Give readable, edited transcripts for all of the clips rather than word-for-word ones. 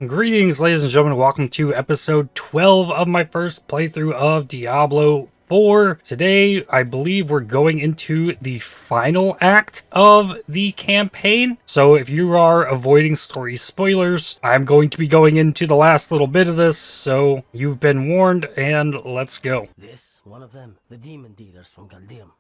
Greetings, ladies and gentlemen. Welcome to episode 12 of my first playthrough of Diablo 4. Today, I believe we're going into the final act of the campaign. So if you are avoiding story spoilers, I'm going to be going into the last little bit of this. So you've been warned, and let's go. This, one of them, the demon dealers from Galdeum.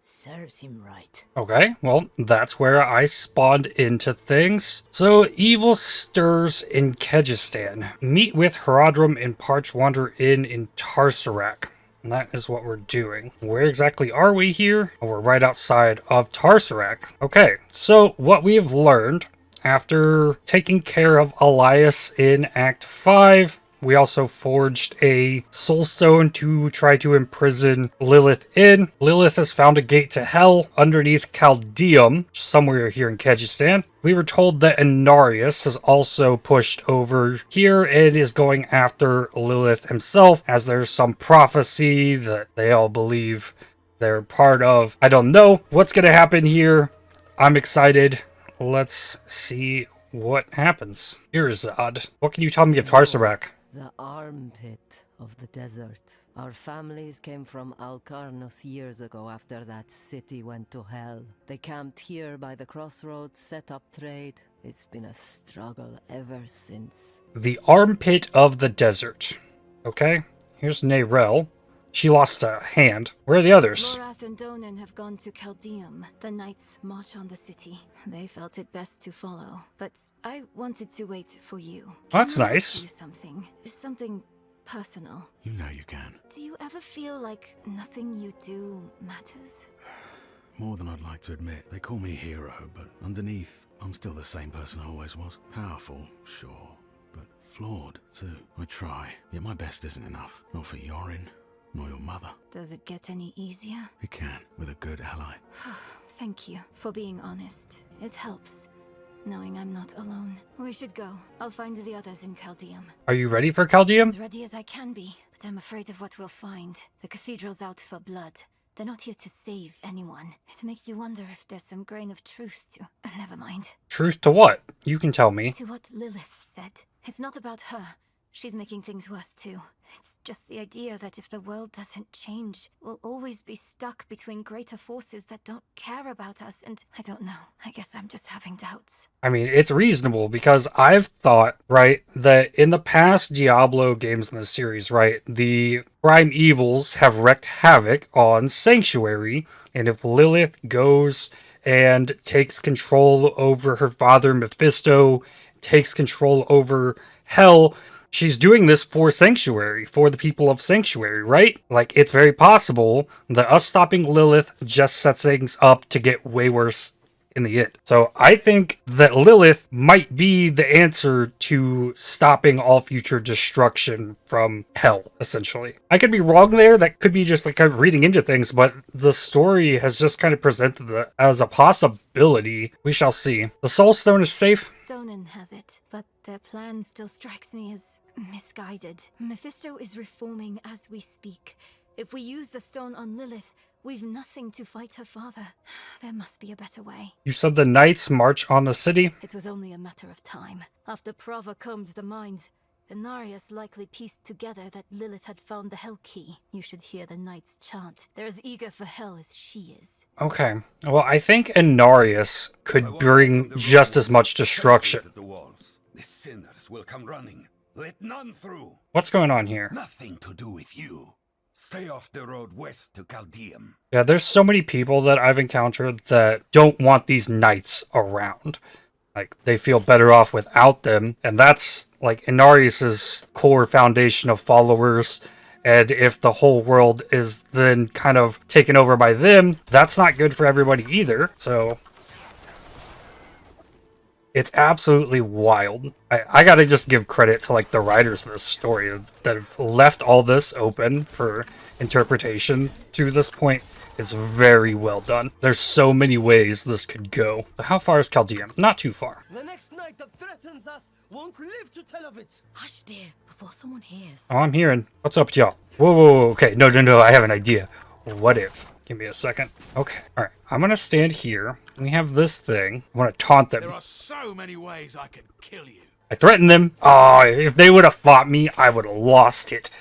Serves him right. Okay, well, that's where I spawned into things. So, evil stirs in Kyrgyzstan. Meet with Herodrum and Parch Wander Inn in Tarsarak. And that is what we're doing. Where exactly are we here? Oh, we're right outside of Tarsarak. Okay, so what we have learned after taking care of Elias in Act 5, we also forged a soulstone to try to imprison Lilith in. Lilith has found a gate to hell underneath Caldeum, somewhere here in Kyrgyzstan. We were told that Inarius has also pushed over here and is going after Lilith himself, as there's some prophecy that they all believe they're part of. I don't know what's going to happen here. I'm excited. Let's see what happens. Irzad, what can you tell me of Tarsarak? The armpit of the desert. Our families came from Alcarnos years ago after that city went to hell. They camped here by the crossroads, set up trade. It's been a struggle ever since. The armpit of the desert. Okay, here's Nerel. She lost a hand. Where are the others? Morath and Donan have gone to Caldeum. The knights march on the city. They felt it best to follow. But I wanted to wait for you. That's Can I nice. ask you something personal. You know you can. Do you ever feel like nothing you do matters? More than I'd like to admit. They call me hero, but underneath, I'm still the same person I always was. Powerful, sure, but flawed, too. I try, yet my best isn't enough. Not for Yorin, nor your mother. Does it get any easier? It can, with a good ally. Thank you for being honest. It helps, knowing I'm not alone. We should go. I'll find the others in Caldeum. Are you ready for Caldeum? As ready as I can be, but I'm afraid of what we'll find. The cathedral's out for blood. They're not here to save anyone. It makes you wonder if there's some grain of truth to... never mind. Truth to what? You can tell me. To what Lilith said. It's not about her. She's making things worse too. It's just the idea that if the world doesn't change, we'll always be stuck between greater forces that don't care about us, and I don't know. I guess I'm just having doubts. I mean, it's reasonable because I've thought, right, that in the past Diablo games in the series, right, the prime evils have wreaked havoc on Sanctuary, and if Lilith goes and takes control over her father Mephisto, takes control over Hell, she's doing this for Sanctuary, for the people of Sanctuary, right? Like, it's very possible that us stopping Lilith just sets things up to get way worse in the end. So I think that Lilith might be the answer to stopping all future destruction from Hell, essentially. I could be wrong there. That could be just like kind of reading into things, but the story has just kind of presented that as a possibility. We shall see. The Soulstone is safe. Donan has it, but their plan still strikes me as misguided. Mephisto is reforming as we speak. If we use the stone on Lilith, we've nothing to fight her father. There must be a better way. You said the knights march on the city? It was only a matter of time. After Prava combed the mines, Inarius likely pieced together that Lilith had found the Hell Key. You should hear the knights chant. They're as eager for hell as she is. Okay. Well, I think Inarius could bring just as much destruction. The sinners will come running. Let none through. What's going on here? Nothing to do with you. Stay off the road west to Caldeum. Yeah, there's so many people that I've encountered that don't want these knights around. Like, they feel better off without them, and that's, like, Inarius's core foundation of followers, and if the whole world is then kind of taken over by them, that's not good for everybody either, so... It's absolutely wild. I gotta just give credit to, like, the writers of this story that have left all this open for interpretation to this point. It's very well done. There's so many ways this could go. But how far is Caldeum? Not too far. The next knight that threatens us won't live to tell of it. Hush, dear, before someone hears. Oh, I'm hearing. What's up, y'all? Whoa, whoa, whoa, okay. No, I have an idea. What if? Give me a second. Okay. All right. I'm going to stand here. We have this thing. I want to taunt them. There are so many ways I could kill you. I threatened them. Oh, if they would have fought me, I would have lost it.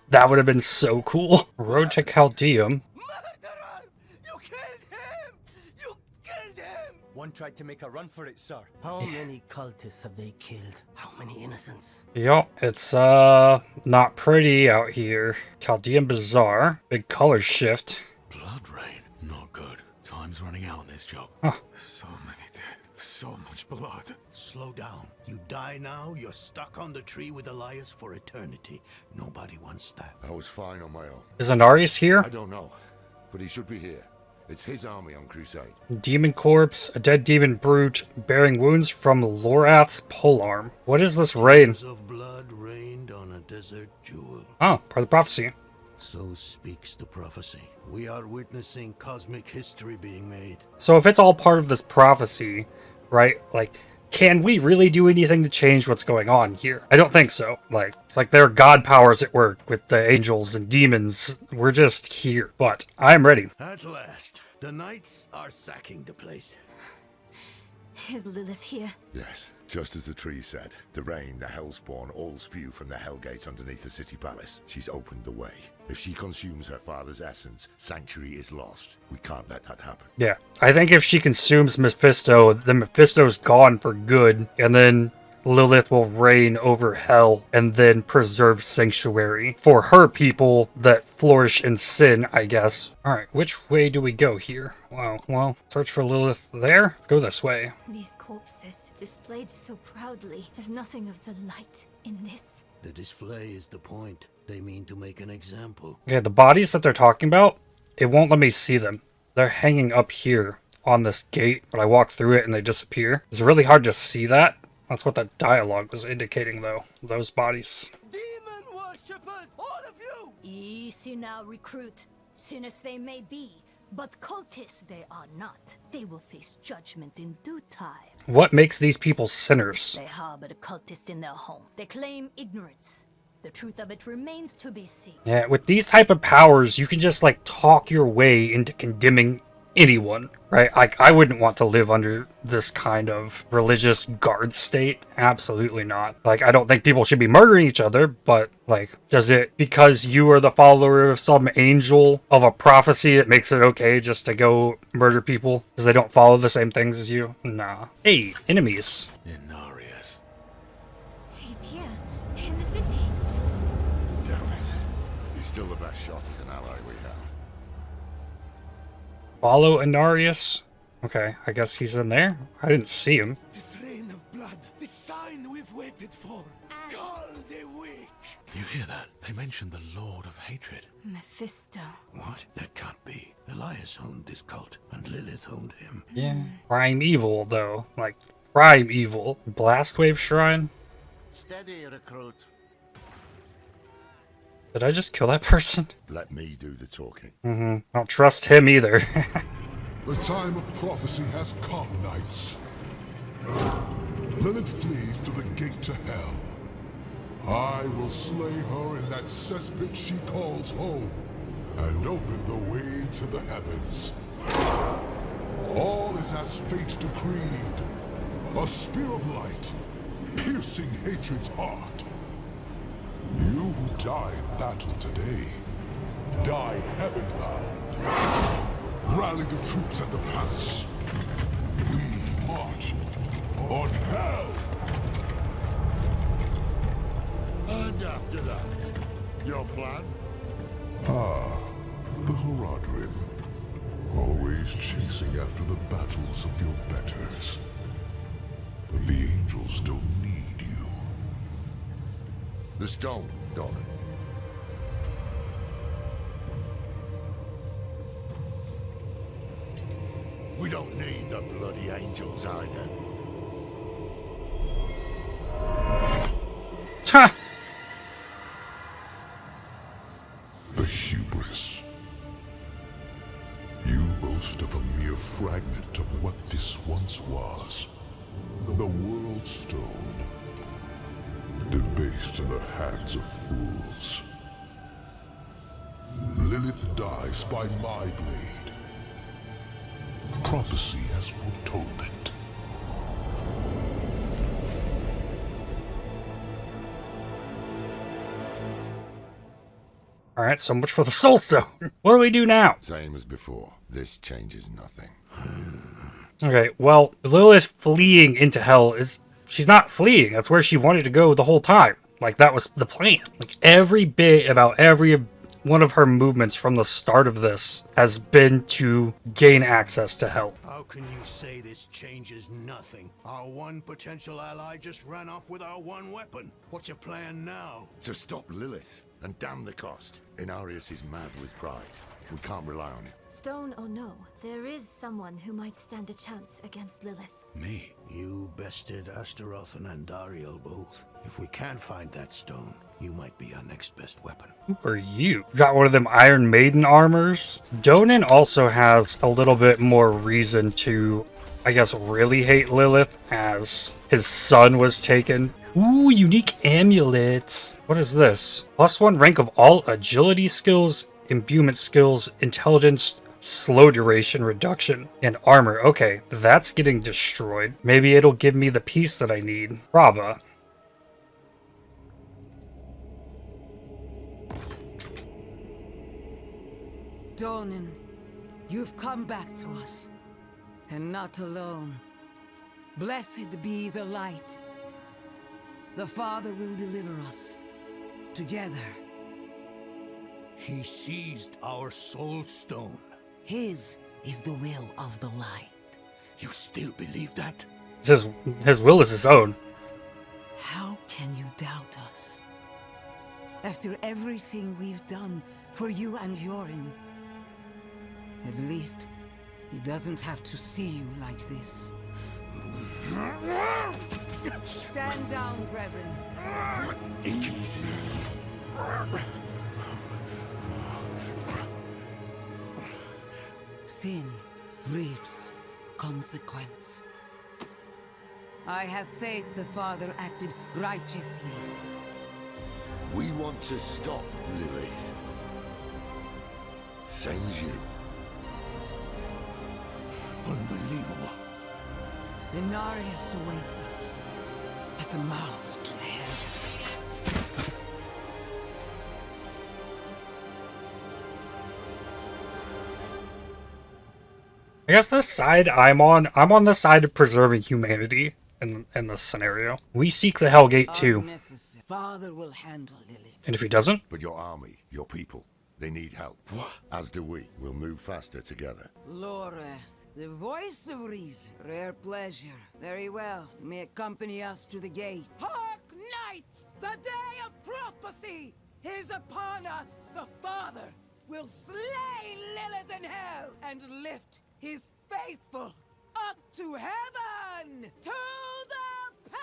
That would have been so cool. Road to Chaldeum. Murderer! You killed him! You killed him! One tried to make a run for it, sir. How many cultists have they killed? How many innocents? Yup, it's not pretty out here. Chaldeum Bazaar. Big color shift. Blood rain. Not good. Time's running out on this job. Huh. So many dead. So much blood. Slow down. You die now, you're stuck on the tree with Elias for eternity. Nobody wants that. I was fine on my own. Is Anarius here? I don't know, but he should be here. It's his army on crusade. Demon corpse, a dead demon brute, bearing wounds from Lorath's polearm. What is this rain? Tears of blood rained on a desert jewel. Oh, part of the prophecy. So speaks the prophecy. We are witnessing cosmic history being made. So if it's all part of this prophecy, right, like, can we really do anything to change what's going on here? I don't think so. Like, it's like there are god powers at work with the angels and demons. We're just here. But I'm ready. At last, the knights are sacking the place. Is Lilith here? Yes, just as the tree said. The rain, the hellspawn, all spew from the hell gates underneath the city palace. She's opened the way. If she consumes her father's essence, Sanctuary is lost. We can't let that happen. Yeah, I think if she consumes Mephisto, then Mephisto's gone for good, and then Lilith will reign over hell and then preserve Sanctuary for her people that flourish in sin, I guess. Alright, which way do we go here? Wow, well, search for Lilith there? Let's go this way. These corpses, displayed so proudly, there's nothing of the light in this. The display is the point. They mean to make an example. Okay, the bodies that they're talking about, it won't let me see them. They're hanging up here on this gate, but I walk through it and they disappear. It's really hard to see that. That's what that dialogue was indicating, though. Those bodies. Demon worshippers, all of you! Easy now, recruit. Sinners they may be, but cultists they are not. They will face judgment in due time. What makes these people sinners? They harbor the cultist in their home. They claim ignorance. The truth of it remains to be seen. Yeah, with these type of powers, you can just, like, talk your way into condemning anyone, right? Like, I wouldn't want to live under this kind of religious guard state. Absolutely not. Like, I don't think people should be murdering each other, but, like, does it, because you are the follower of some angel of a prophecy, it makes it okay just to go murder people because they don't follow the same things as you? Nah. Hey, enemies. Inarius. He's here, in the city. Damn it. He's still the best shot as an ally we have. Follow Inarius. Okay, I guess he's in there. I didn't see him. This rain of blood, the sign we've waited for. Call the weak! You hear that? They mentioned the Lord of Hatred. Mephisto. What? That can't be. Elias owned this cult, and Lilith owned him. Yeah. Prime evil, though. Like, prime evil. Blastwave Shrine? Steady, recruit. Did I just kill that person? Let me do the talking. I don't trust him either. The time of prophecy has come, knights. Lilith flees to the gate to hell. I will slay her in that cesspit she calls home, and open the way to the heavens. All is as fate decreed. A spear of light, piercing hatred's heart. You who die in battle today, die heaven-bound. Rally the troops at the palace. We march on hell! And after that, your plan? Ah, the Horadrim. Always chasing after the battles of your betters. The angels don't need you. The stone, Dolan. We don't need the bloody angels either. Ha! The hubris. You boast of a mere fragment of what this once was. The World Stone. Debased in the hands of fools. Lilith dies by my blade. Prophecy has foretold it. Alright, so much for the soul stone. What do we do now? Same as before. This changes nothing. Okay, well, Lilith fleeing into hell she's not fleeing. That's where she wanted to go the whole time. Like, that was the plan. Like, every bit about every one of her movements from the start of this has been to gain access to hell. How can you say this changes nothing? Our one potential ally just ran off with our one weapon. What's your plan now? To stop Lilith, and damn the cost. Inarius is mad with pride. We can't rely on him. Stone or no, there is someone who might stand a chance against Lilith. Me? You bested Astaroth and Andariel both. If we can't find that stone, you might be our next best weapon. Who are you? Got one of them Iron Maiden armors? Donan also has a little bit more reason to, I guess, really hate Lilith, as his son was taken. Ooh, unique amulet. What is this? +1 rank of all agility skills, imbuement skills, intelligence, slow duration reduction, and armor. Okay, that's getting destroyed. Maybe it'll give me the piece that I need. Brava. Donan, you've come back to us, and not alone. Blessed be the light. The Father will deliver us, together. He seized our soul stone. His is the will of the light. You still believe that? His will is his own. How can you doubt us? After everything we've done for you and Yorin. At least, he doesn't have to see you like this. Stand down, brethren. Sin reaps consequence. I have faith the Father acted righteously. We want to stop Lilith. Same as you. Unbelievable. Inarius awaits us at the mouth to hell. I guess the side I'm on the side of preserving humanity in this scenario. We seek the Hellgate too. Father will handle Lily. And if he doesn't? But your army, your people, they need help. What? As do we. We'll move faster together. Loreth, the voice of reason. Rare pleasure. Very well. You may accompany us to the gate. Hark, knights! The day of prophecy is upon us. The Father will slay Lilith in hell and lift his faithful up to heaven, to the palace!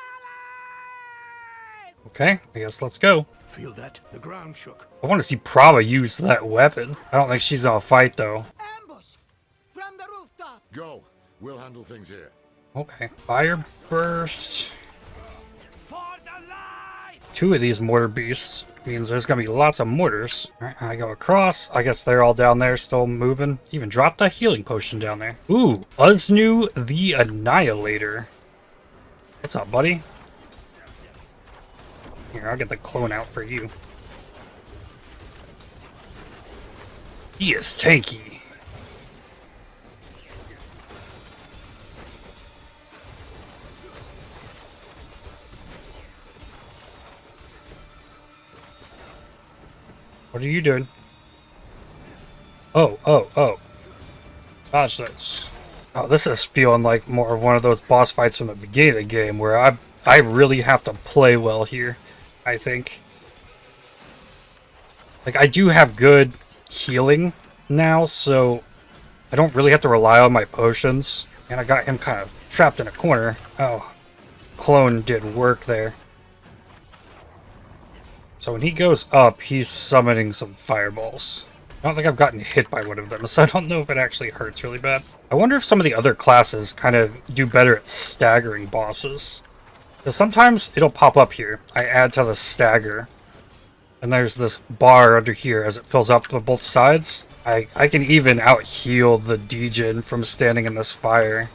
Okay, I guess let's go. Feel that? The ground shook. I want to see Prava use that weapon. I don't think she's gonna fight though. Ambush from the rooftop. Go. We'll handle things here. Okay. Fire burst. For the light! 2 of these mortar beasts means there's gonna be lots of mortars. Alright, I go across. I guess they're all down there still moving. Even dropped a healing potion down there. Ooh, Uznu the Annihilator. What's up, buddy? Here, I'll get the clone out for you. He is tanky. What are you doing? Oh. Gosh, that's... Oh, this is feeling like more of one of those boss fights from the beginning of the game where I really have to play well here, I think. Like, I do have good healing now, so I don't really have to rely on my potions. And I got him kind of trapped in a corner. Oh, clone did work there. So when he goes up, he's summoning some fireballs. I don't think I've gotten hit by one of them, so I don't know if it actually hurts really bad. I wonder if some of the other classes kind of do better at staggering bosses. Because sometimes it'll pop up here. I add to the stagger. And there's this bar under here as it fills up to both sides. I can even out-heal the Djinn from standing in this fire.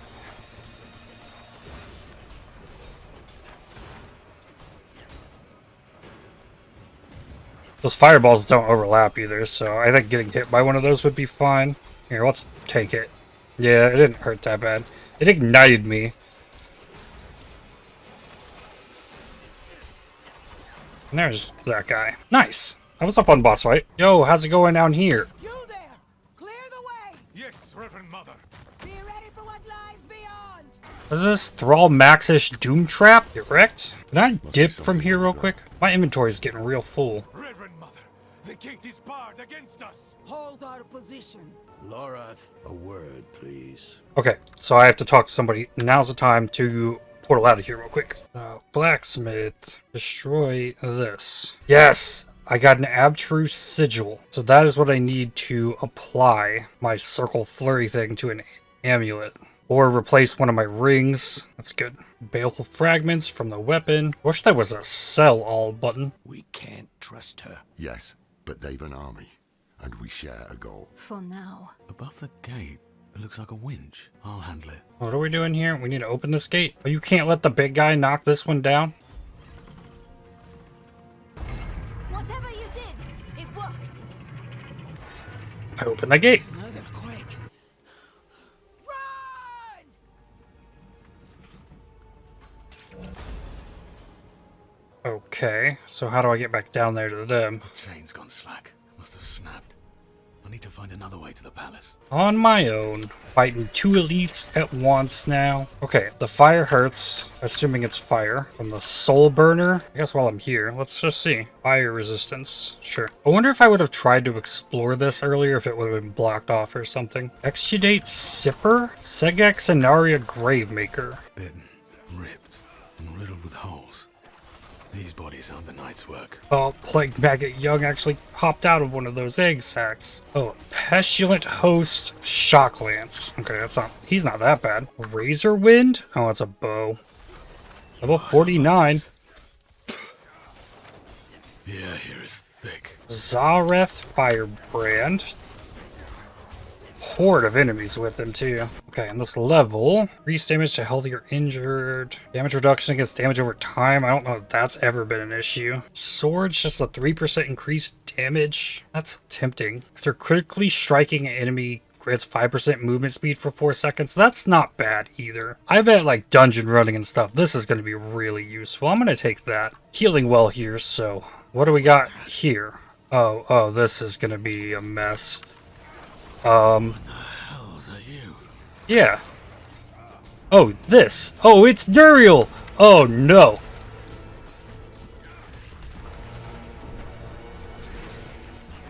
Those fireballs don't overlap either, so I think getting hit by one of those would be fine. Here, let's take it. Yeah, it didn't hurt that bad. It ignited me. And there's that guy. Nice. That was a fun boss fight. Yo, how's it going down here? You there! Clear the way! Yes, Reverend Mother. Be ready for what lies beyond! Is this Thrall Maxish Doom Trap? Correct? Can I dip from here real quick? My inventory's getting real full. Reverend Mother, the gate is barred against us. Hold our position. Lorath, a word, please. Okay, so I have to talk to somebody. Now's the time to portal out of here real quick. Blacksmith, destroy this. Yes, I got an abstruse sigil. So that is what I need to apply my circle flurry thing to an amulet. Or replace one of my rings. That's good. Baleful fragments from the weapon. Wish there was a sell all button. We can't trust her. Yes, but they've an army, and we share a goal. For now. Above the gate, it looks like a winch. I'll handle it. What are we doing here? We need to open this gate. Oh, you can't let the big guy knock this one down? Whatever you did, it worked. I opened the gate. Now they're quick. Run! Okay, so how do I get back down there to them? Chain's gone slack. Must have snapped. I need to find another way to the palace. On my own. Fighting two elites at once now. Okay, the fire hurts, assuming it's fire. From the soul burner. I guess while I'm here, let's just see. Fire resistance. Sure. I wonder if I would have tried to explore this earlier, if it would have been blocked off or something. Exudate Sipper? Segex Anaria Gravemaker. Bitten, ripped, and riddled with holes. These bodies aren't the night's work. Oh, Plague Maggot Young actually popped out of one of those egg sacs. Oh, Pestilent Host Shock Lance. Okay, that's not... He's not that bad. Razor Wind? Oh, it's a bow. Level 49. Yeah, here is thick. Zareth Firebrand. Horde of enemies with him, too. Okay, on this level, increase damage to healthy or injured. Damage reduction against damage over time. I don't know if that's ever been an issue. Sword's just a 3% increased damage. That's tempting. After critically striking an enemy, grants 5% movement speed for 4 seconds. That's not bad either. I bet like dungeon running and stuff, this is going to be really useful. I'm going to take that. Healing well here, so what do we got here? Oh, this is going to be a mess. What the hell's are you? Yeah. Oh, this. Oh, it's Duriel. Oh, no.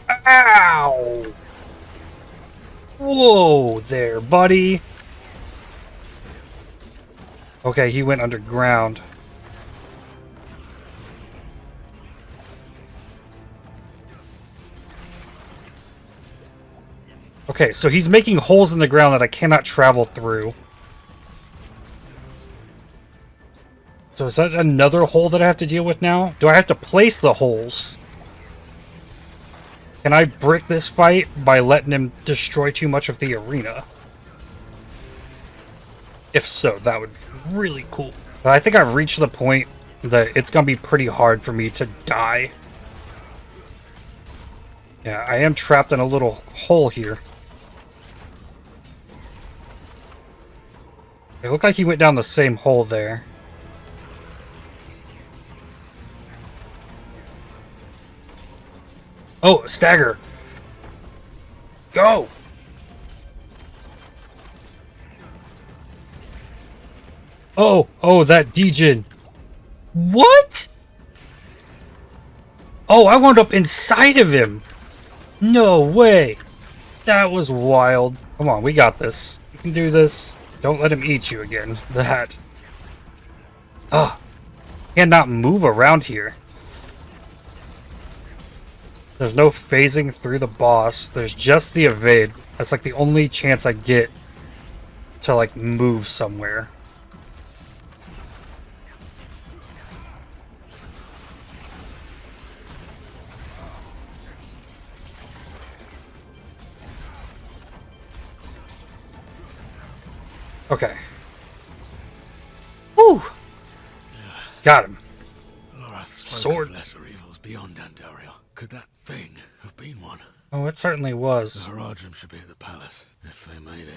Ow. Whoa there, buddy. Okay, he went underground. Okay, so he's making holes in the ground that I cannot travel through. So is that another hole that I have to deal with now? Do I have to place the holes? Can I brick this fight by letting him destroy too much of the arena? If so, that would be really cool. But I think I've reached the point that it's going to be pretty hard for me to die. Yeah, I am trapped in a little hole here. It looked like he went down the same hole there. Oh, stagger! Go! Oh, that degen. What? Oh, I wound up inside of him. No way. That was wild. Come on, we got this. We can do this. Don't let him eat you again. That. Ah. Cannot move around here. There's no phasing through the boss. There's just the evade. That's like the only chance I get to like move somewhere. Okay. Woo! Got him. sword. Of lesser evils beyond Andaria. Could that thing have been one? Oh, it certainly was. The Haradrim should be at the palace, if they made it.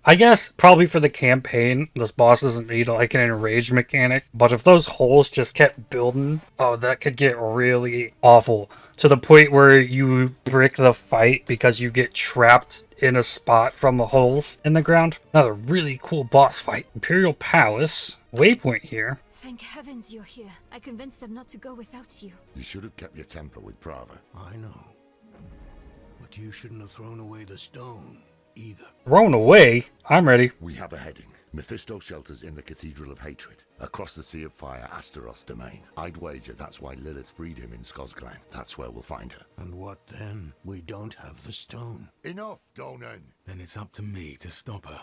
I guess probably for the campaign, this boss doesn't need like an enrage mechanic, but if those holes just kept building, oh, that could get really awful. To the point where you brick the fight because you get trapped in a spot from the holes in the ground. Another really cool boss fight. Imperial Palace. Waypoint here. Thank heavens you're here. I convinced them not to go without you. You should have kept your temper with Prava. I know. But you shouldn't have thrown away the stone, either. Thrown away? I'm ready. We have a heading. Mephisto shelters in the Cathedral of Hatred, across the Sea of Fire, Astaroth's domain. I'd wager that's why Lilith freed him in Skosglen. That's where we'll find her. And what then? We don't have the stone. Enough, Donan! Then it's up to me to stop her,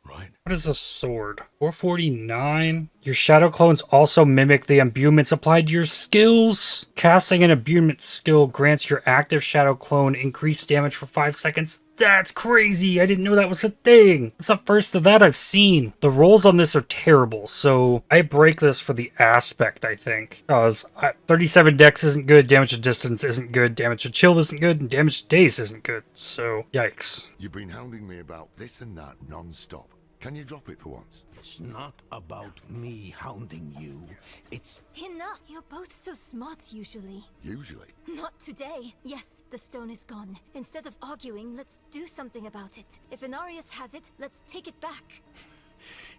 right? What is a sword? 449. Your shadow clones also mimic the imbuements applied to your skills. Casting an imbuement skill grants your active shadow clone increased damage for 5 seconds. That's crazy. I didn't know that was a thing. It's the first of that I've seen. The rolls on this are terrible, so I break this for the aspect, I think. Because 37 dex isn't good, damage to distance isn't good, damage to chill isn't good, and damage to daze isn't good. So, yikes. You've been hounding me about this and that non-stop. Can you drop it for once? It's not about me hounding you. It's... Enough! You're both so smart usually. Usually. Not today. Yes, the stone is gone. Instead of arguing, let's do something about it. If Inarius has it, let's take it back.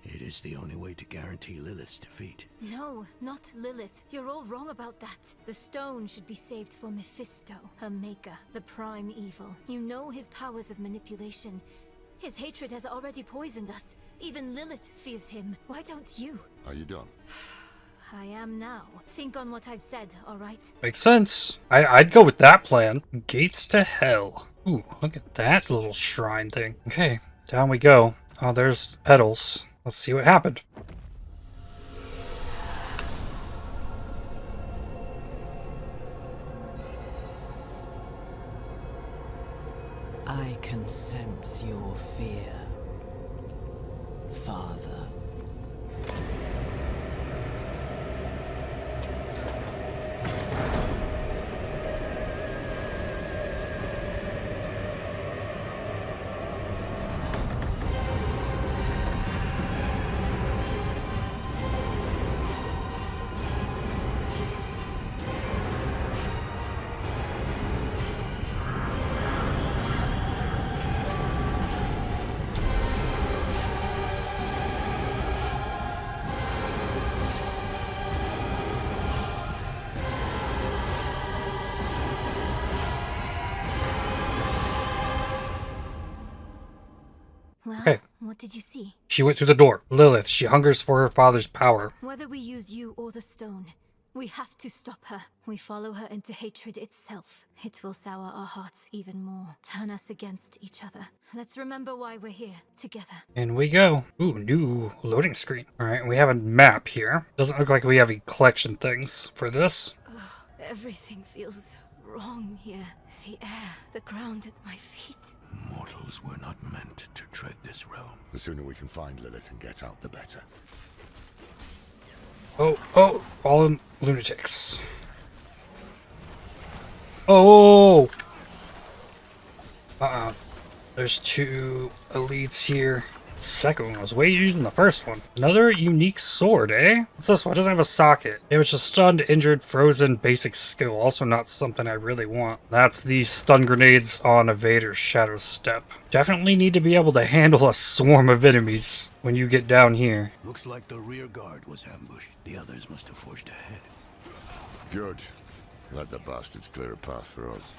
It is the only way to guarantee Lilith's defeat. No, not Lilith. You're all wrong about that. The stone should be saved for Mephisto, her maker, the prime evil. You know his powers of manipulation. His hatred has already poisoned us. Even Lilith fears him. Why don't you? Are you done? I am now. Think on what I've said, alright? Makes sense. I'd go with that plan. Gates to Hell. Ooh, look at that little shrine thing. Okay, down we go. Oh, there's petals. Let's see what happened. I can sense your fear, Father. Well, Okay. what did you see? She went through the door. Lilith, she hungers for her father's power. Whether we use you or the stone, we have to stop her. We follow her into hatred itself. It will sour our hearts even more, turn us against each other. Let's remember why we're here, together. In we go. Ooh, new loading screen. Alright, we have a map here. Doesn't look like we have any collection things for this. Everything feels wrong here. The air, the ground at my feet. Mortals were not meant to tread this realm. The sooner we can find Lilith and get out, the better. Oh, fallen lunatics. Oh! There's two elites here. Second one was way easier than the first one. Another unique sword, eh? What's this one? It doesn't have a socket. Damage to stunned, injured, frozen, basic skill. Also not something I really want. That's the stun grenades on Evader's Shadow Step. Definitely need to be able to handle a swarm of enemies when you get down here. Looks like the rear guard was ambushed. The others must have forged ahead. Good. Let the bastards clear a path for us.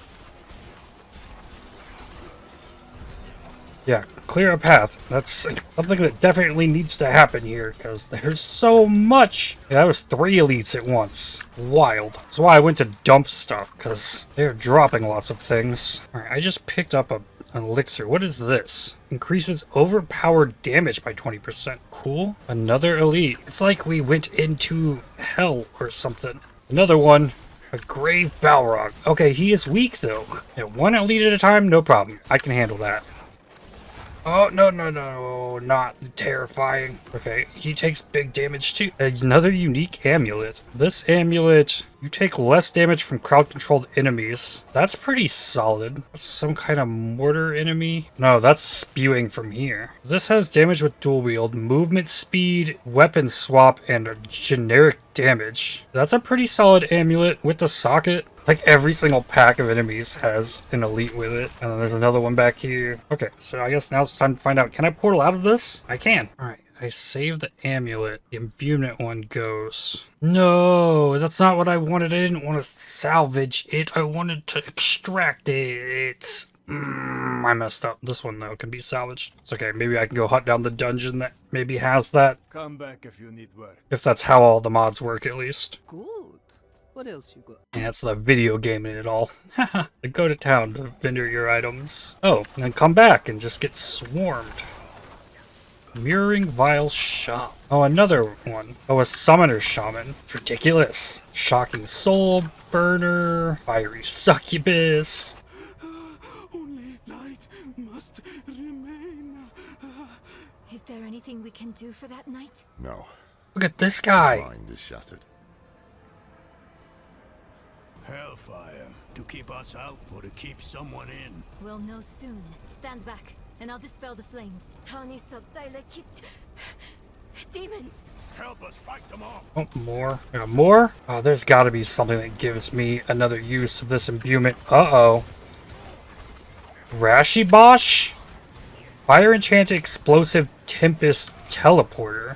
Yeah, clear a path. That's something that definitely needs to happen here, because there's so much. Yeah, that was 3 elites at once. Wild. That's why I went to dump stuff, because they're dropping lots of things. Alright, I just picked up an elixir. What is this? Increases overpowered damage by 20%. Cool. Another elite. It's like we went into hell or something. Another one. A Grave Balrog. Okay, he is weak, though. Yeah, 1 elite at a time, no problem. I can handle that. Oh, no, not terrifying. Okay, he takes big damage too. Another unique amulet. This amulet You take less damage from crowd-controlled enemies. That's pretty solid. That's some kind of mortar enemy. No, that's spewing from here. This has damage with dual wield, movement speed, weapon swap, and generic damage. That's a pretty solid amulet with the socket. Like every single pack of enemies has an elite with it. And then there's another one back here. Okay, so I guess now it's time to find out. Can I portal out of this? I can. All right, I saved the amulet. The imbuement one goes. No, that's not what I wanted. I didn't want to salvage it. I wanted to extract it. I messed up. This one, though, can be salvaged. It's okay. Maybe I can go hunt down the dungeon that maybe has that. Come back if you need work. If that's how all the mods work, at least. Good. What else you got? Yeah, it's the video game in it all. Haha. Go to town to vendor your items. Oh, and then come back and just get swarmed. Mirroring Vial Shop. Oh, another one. Oh, a Summoner Shaman. It's ridiculous. Shocking Soul Burner. Fiery Succubus. Only light must remain. Is there anything we can do for that knight? No. Look at this guy. Mind is shattered. Hellfire. To keep us out or to keep someone in? We'll know soon. Stand back, and I'll dispel the flames. Tani Sabdailekit. Demons! Help us fight them off! Oh, more. Yeah, more? Oh, there's got to be something that gives me another use of this imbuement. Uh-oh. Rashibosh? Fire Enchanted Explosive Tempest Teleporter.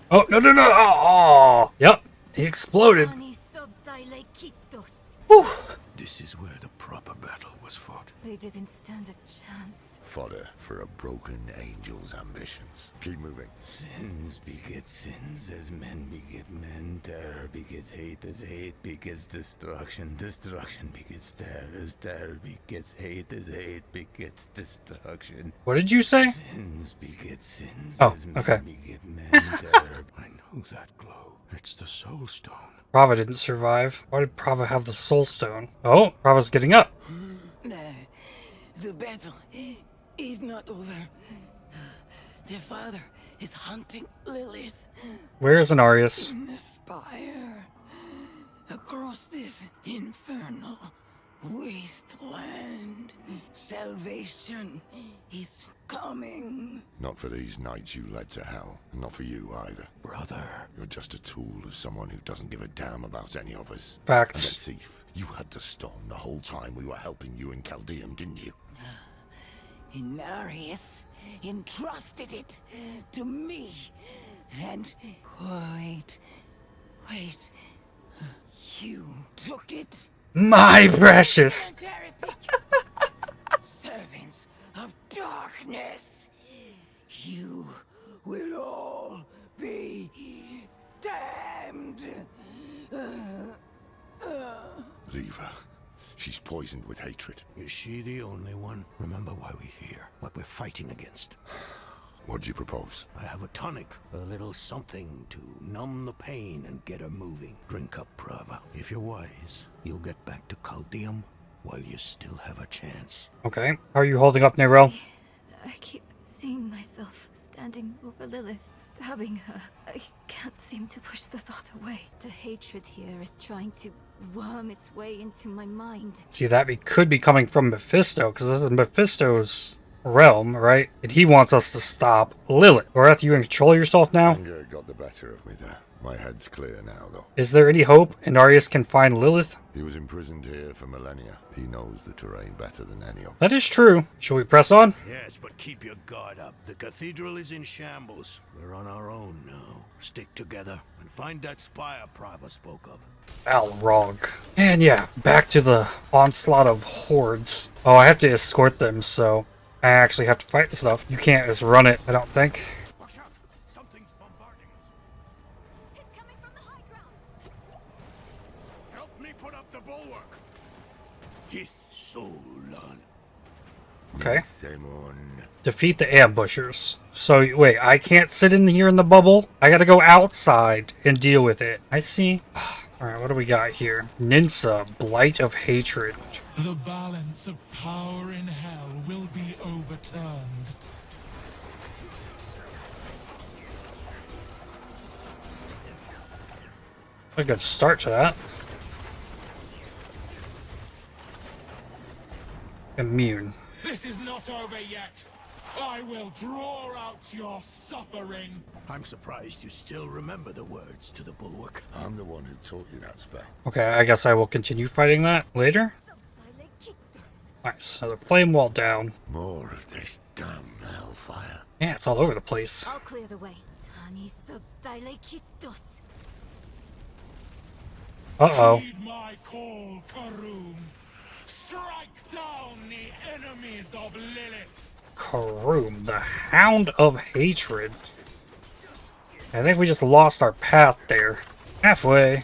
Oh, no, no, no! Oh! Yep, he exploded. Whew. This is where the proper battle was fought. They didn't stand a chance. Fodder for a broken angel's ambitions. Keep moving. Sins beget sins as men beget men. Terror begets hate as hate begets destruction. Destruction begets terror as terror begets hate as hate begets destruction. What did you say? Sins beget sins Oh, as men okay. beget men. Terror. I know that glow. It's the Soul Stone. Prava didn't survive. Why did Prava have the Soul Stone? Oh, Prava's getting up. The battle is not over. Their father is hunting Lilith Where is Anarius? in the spire across this infernal wasteland. Salvation is coming. Not for these knights you led to hell. And not for you either. Brother. You're just a tool of someone who doesn't give a damn about any of us. Facts. And a thief. You had the stone the whole time we were helping you in Chaldeum, didn't you? Inarius entrusted it to me. And wait. You took it? My precious. Servants of darkness, you will all be damned. Leave her. She's poisoned with hatred. Is she the only one? Remember why we're here, what we're fighting against. What do you propose? I have a tonic, a little something to numb the pain and get her moving. Drink up, Prava. If you're wise, you'll get back to Chaldeum while you still have a chance. Okay. How are you holding up, Nerel? I keep seeing myself standing over Lilith, stabbing her. I can't seem to push the thought away. The hatred here is trying to worm its way into my mind. See, that could be coming from Mephisto, because this is Mephisto's realm, right? And he wants us to stop Lilith. Or after you can control yourself now? Anger got the better of me there. My head's clear now, though. Is there any hope Anarius can find Lilith? He was imprisoned here for millennia. He knows the terrain better than any of us. That is true. Shall we press on? Yes, but keep your guard up. The cathedral is in shambles. We're on our own now. Stick together and find that spire Prava spoke of. Balrog. And yeah, back to the onslaught of hordes. Oh, I have to escort them, so I actually have to fight the stuff. You can't just run it, I don't think. Watch out! Something's bombarding us. It's coming from the high ground. Help me put up the bulwark. Hitsolan. Okay. Demon. Defeat the ambushers. So, wait, I can't sit in here in the bubble? I gotta go outside and deal with it. I see. Alright, what do we got here? Ninsa, Blight of Hatred. The balance of power in hell will be overturned. A good start to that. Immune. This is not over yet. I will draw out your suffering. I'm surprised you still remember the words to the bulwark. I'm the one who taught you that spell. Okay, I guess I will continue fighting that later. Nice. So the flame wall down. More of this damn hellfire. Yeah, it's all over the place. I'll clear the way. Uh-oh. Heed my call, Karoom. Strike down the enemies of Lilith. Karoom, the Hound of Hatred. I think we just lost our path there. Halfway.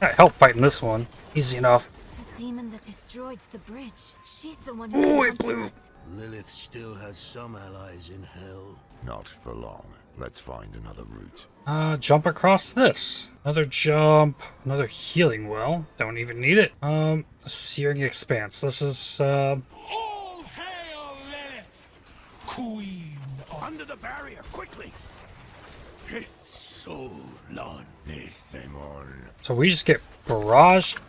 Got help fighting this one. Easy enough. The demon that destroyed the bridge. She's the one Ooh, who's it blew. us. Lilith still has some allies in hell. Not for long. Let's find another route. Jump across this. Another jump. Another healing well. Don't even need it. Searing Expanse. This is, All hail Lilith, Queen of... Under the barrier, quickly! It's so long. So we just get barraged.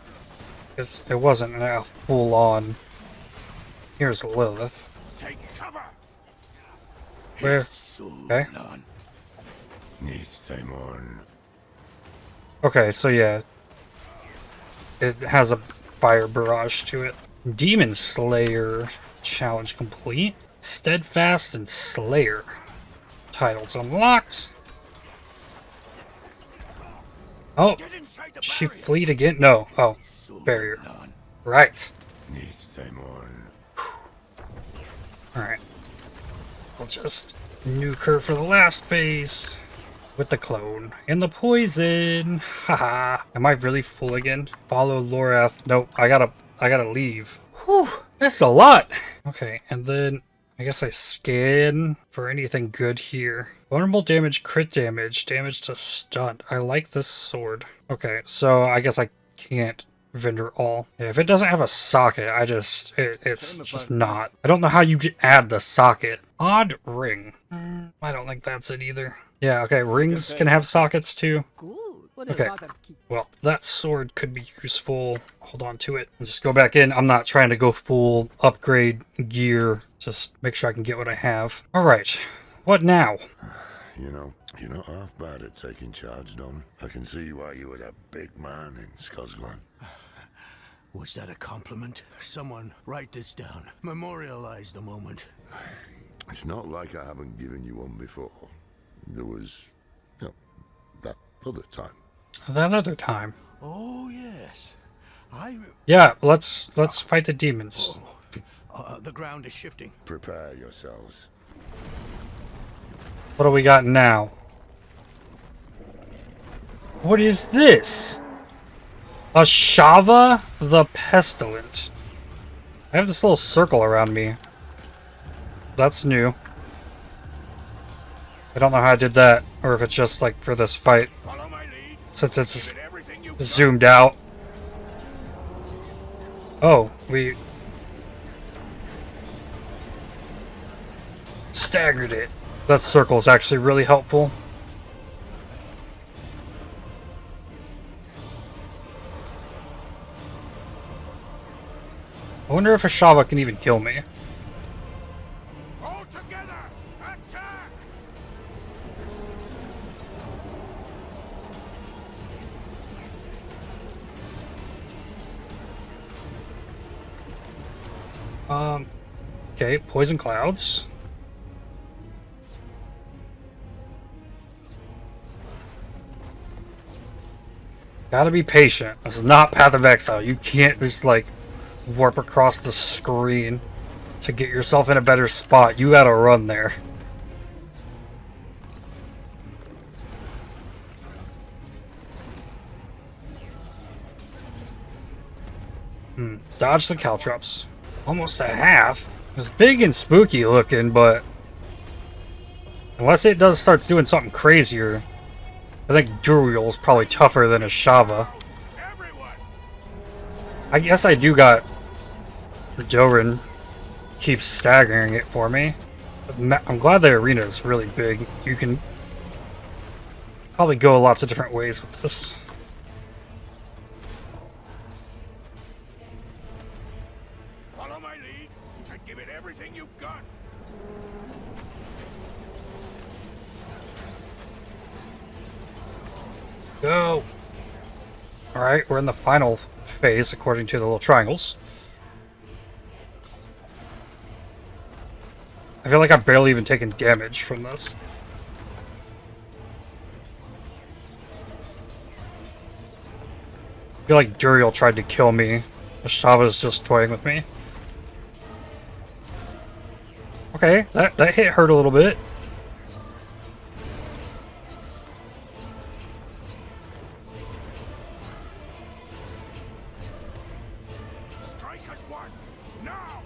It wasn't a full on. Here's Lilith. Take cover! Where? Okay. Okay, so yeah. It has a fire barrage to it. Demon Slayer challenge complete. Steadfast and Slayer. Titles unlocked. Oh, she fleed again? No. Oh, barrier. Right. Alright. I'll just nuke her for the last phase. With the clone. And the poison. Haha. Am I really full again? Follow Lorath. Nope. I gotta leave. Whew. That's a lot. Okay, and then I guess I scan for anything good here. Vulnerable damage, crit damage, damage to stun. I like this sword. Okay, so I guess I can't vendor all. Yeah, if it doesn't have a socket, it's just not. I don't know how you add the socket. Odd ring. I don't think that's it either. Yeah, okay, rings can have sockets too. Okay, well, that sword could be useful. Hold on to it and just go back in. I'm not trying to go full upgrade gear. Just make sure I can get what I have. All right, what now? You know, you're not half bad at taking charge, Don. I can see why you were that big man in Skosglen. Was that a compliment? Someone write this down. Memorialize the moment. It's not like I haven't given you one before. There was, you know, that other time. That other time. Oh yes, Yeah, let's fight the demons. The ground is shifting. Prepare yourselves. What do we got now? What is this? A Shava the Pestilent. I have this little circle around me. That's new. I don't know how I did that, or if it's just like for this fight. Since it's zoomed out. Oh, we staggered it. That circle is actually really helpful. I wonder if a Shava can even kill me. All together, attack! Okay, poison clouds. Gotta be patient. This is not Path of Exile. You can't just like warp across the screen to get yourself in a better spot. You gotta run there. Dodge the caltrops. Almost a half. It's big and spooky looking, but unless it starts doing something crazier, I think Duriel is probably tougher than a Shava. I guess I do got Doran keeps staggering it for me. I'm glad the arena is really big. You can probably go lots of different ways with this. and give it everything you've got. Go. All right, we're in the final phase according to the little triangles. I feel like I've barely even taken damage from this. I feel like Duriel tried to kill me. Shava's just toying with me. Okay, that hit hurt a little bit. Strike as one. Now!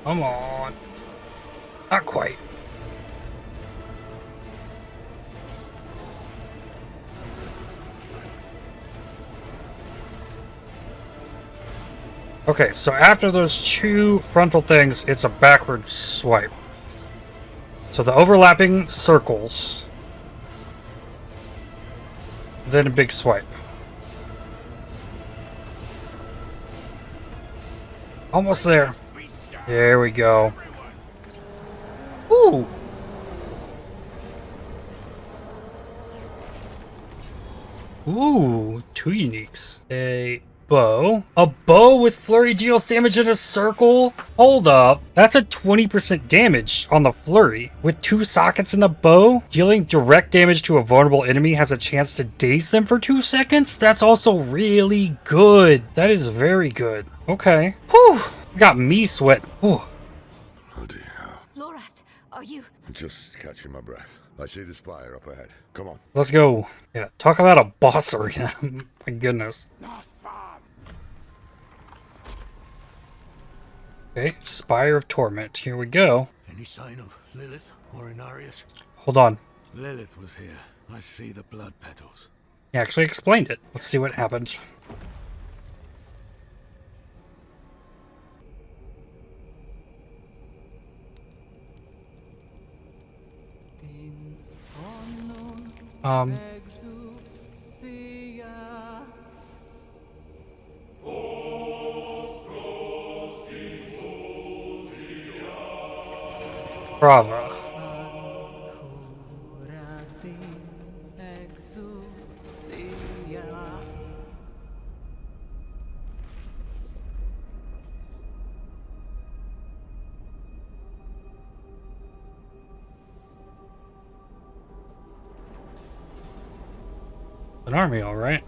Come on. Not quite. Okay, so after those two frontal things, it's a backward swipe. So the overlapping circles, then a big swipe. Almost there. There we go. Ooh! Ooh, two uniques. A bow. A bow with flurry deals damage in a circle? Hold up. That's a 20% damage on the flurry. With two sockets in the bow, dealing direct damage to a vulnerable enemy has a chance to daze them for 2 seconds? That's also really good. That is very good. Okay. Whew. Got me sweating. Whew. Oh dear. Lorath, are you... Just catching my breath. I see the spire up ahead. Come on. Let's go. Yeah, talk about a boss arena. My goodness. Okay, Spire of Torment. Here we go. Any sign of Lilith or Inarius? Hold on. Lilith was here. I see the blood petals. He actually explained it. Let's see what happens. Brava. An army, all right.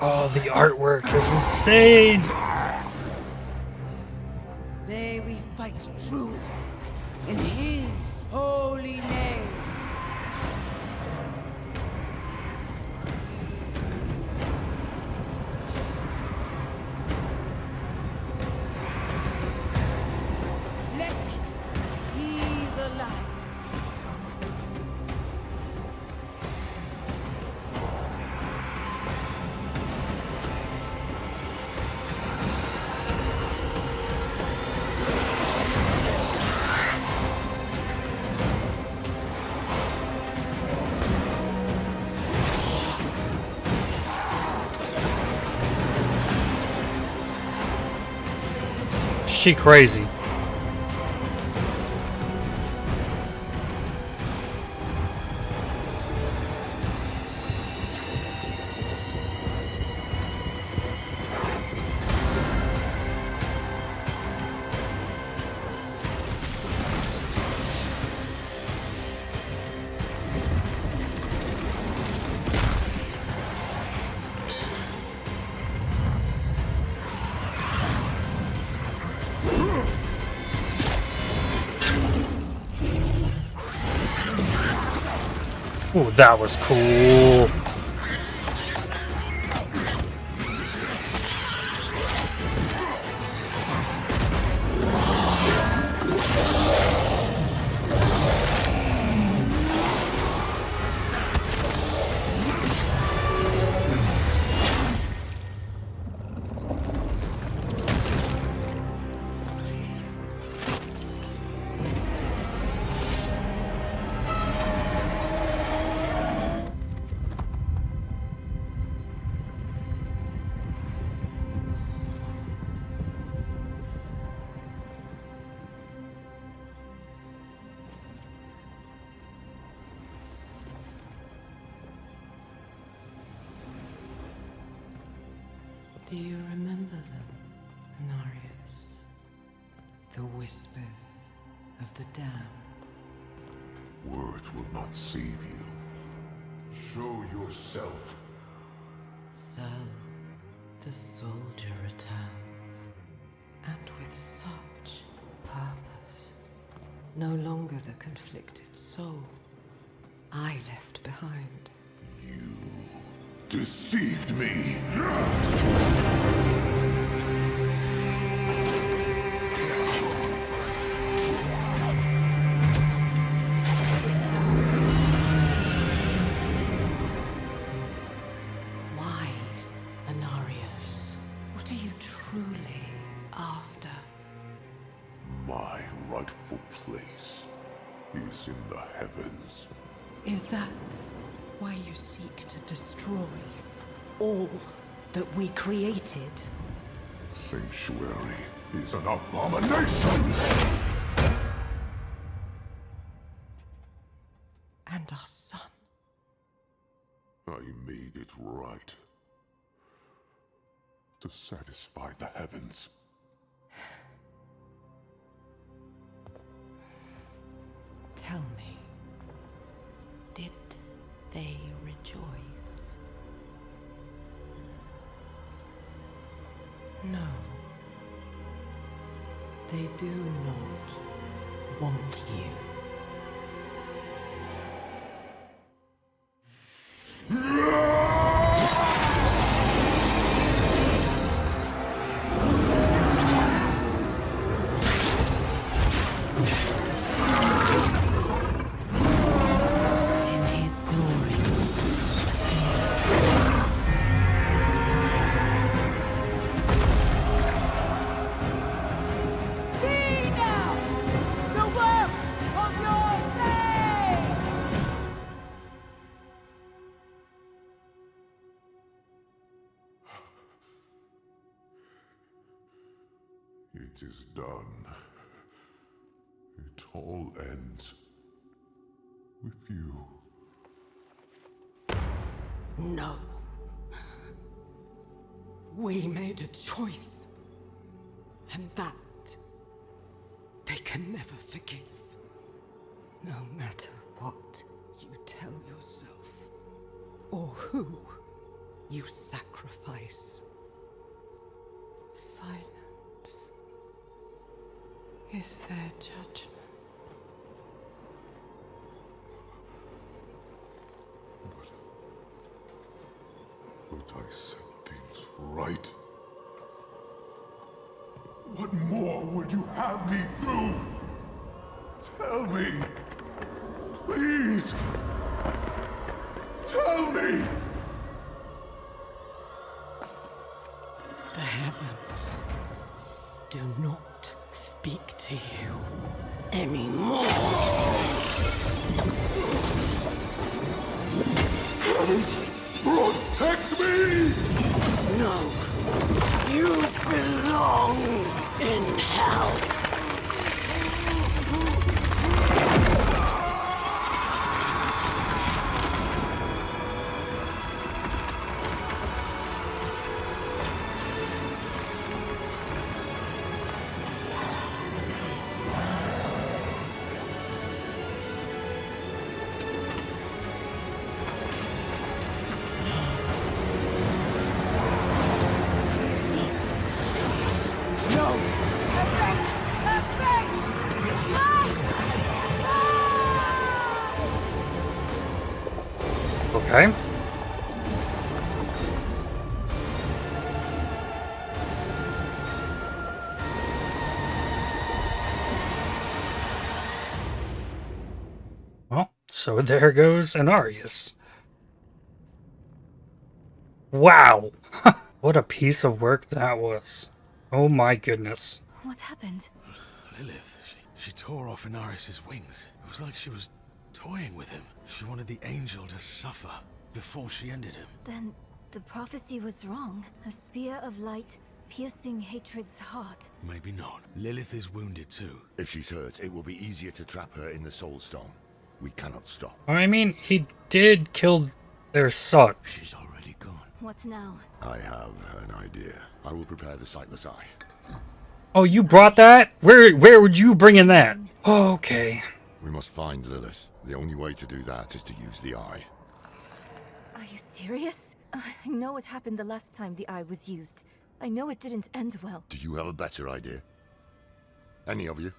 Oh, the artwork is insane! May we fight true in his holy name. Blessed be the light. She crazy. Ooh, that was cool. Do you remember them, Anarius? The whispers of the damned. Words will not save you. Show yourself. So, the soldier returns, and with such purpose. No longer the conflicted soul I left behind. You deceived me. Why, Anarius? What are you truly after? My rightful place is in the heavens. Is that why you seek to destroy all that we created? Sanctuary is an abomination! And our son. I made it right. To satisfy the heavens. Tell me, did they rejoice? No. They do not want you. It is done. It all ends with you. No. We made a choice. And that they can never forgive. No matter what you tell yourself, or who you sacrifice. Silence is their judgment. But I set things right. What more would you have me do? Tell me! Please! Tell me! The heavens do not speak to you anymore. Heavens, protect me! No. You belong in hell. Okay. Well, so there goes Anarius. Wow! What a piece of work that was. Oh my goodness. What happened? Lilith, she tore off Inarius' wings. It was like she was toying with him. She wanted the angel to suffer before she ended him. Then the prophecy was wrong. A spear of light piercing hatred's heart. Maybe not. Lilith is wounded too. If she's hurt, it will be easier to trap her in the Soul Stone. We cannot stop. I mean, he did kill their son. She's already gone. What now? I have an idea. I will prepare the Sightless Eye. Oh, you brought that? Where would you bring in that? Okay. We must find Lilith. The only way to do that is to use the eye. Are you serious? I know what happened the last time the eye was used. I know it didn't end well. Do you have a better idea? Any of you?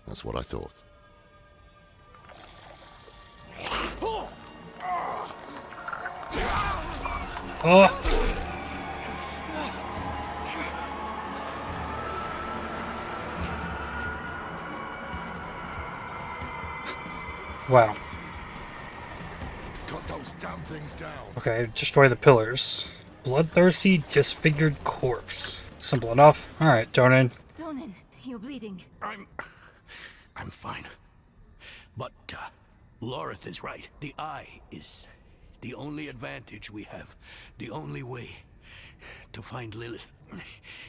That's what I thought. Oh. Wow. Cut those damn things down. Okay, destroy the pillars. Bloodthirsty, disfigured corpse. Simple enough. Alright, Donan. Donan, you're bleeding. I'm fine. But, Lorith is right. The eye is the only advantage we have. The only way to find Lilith.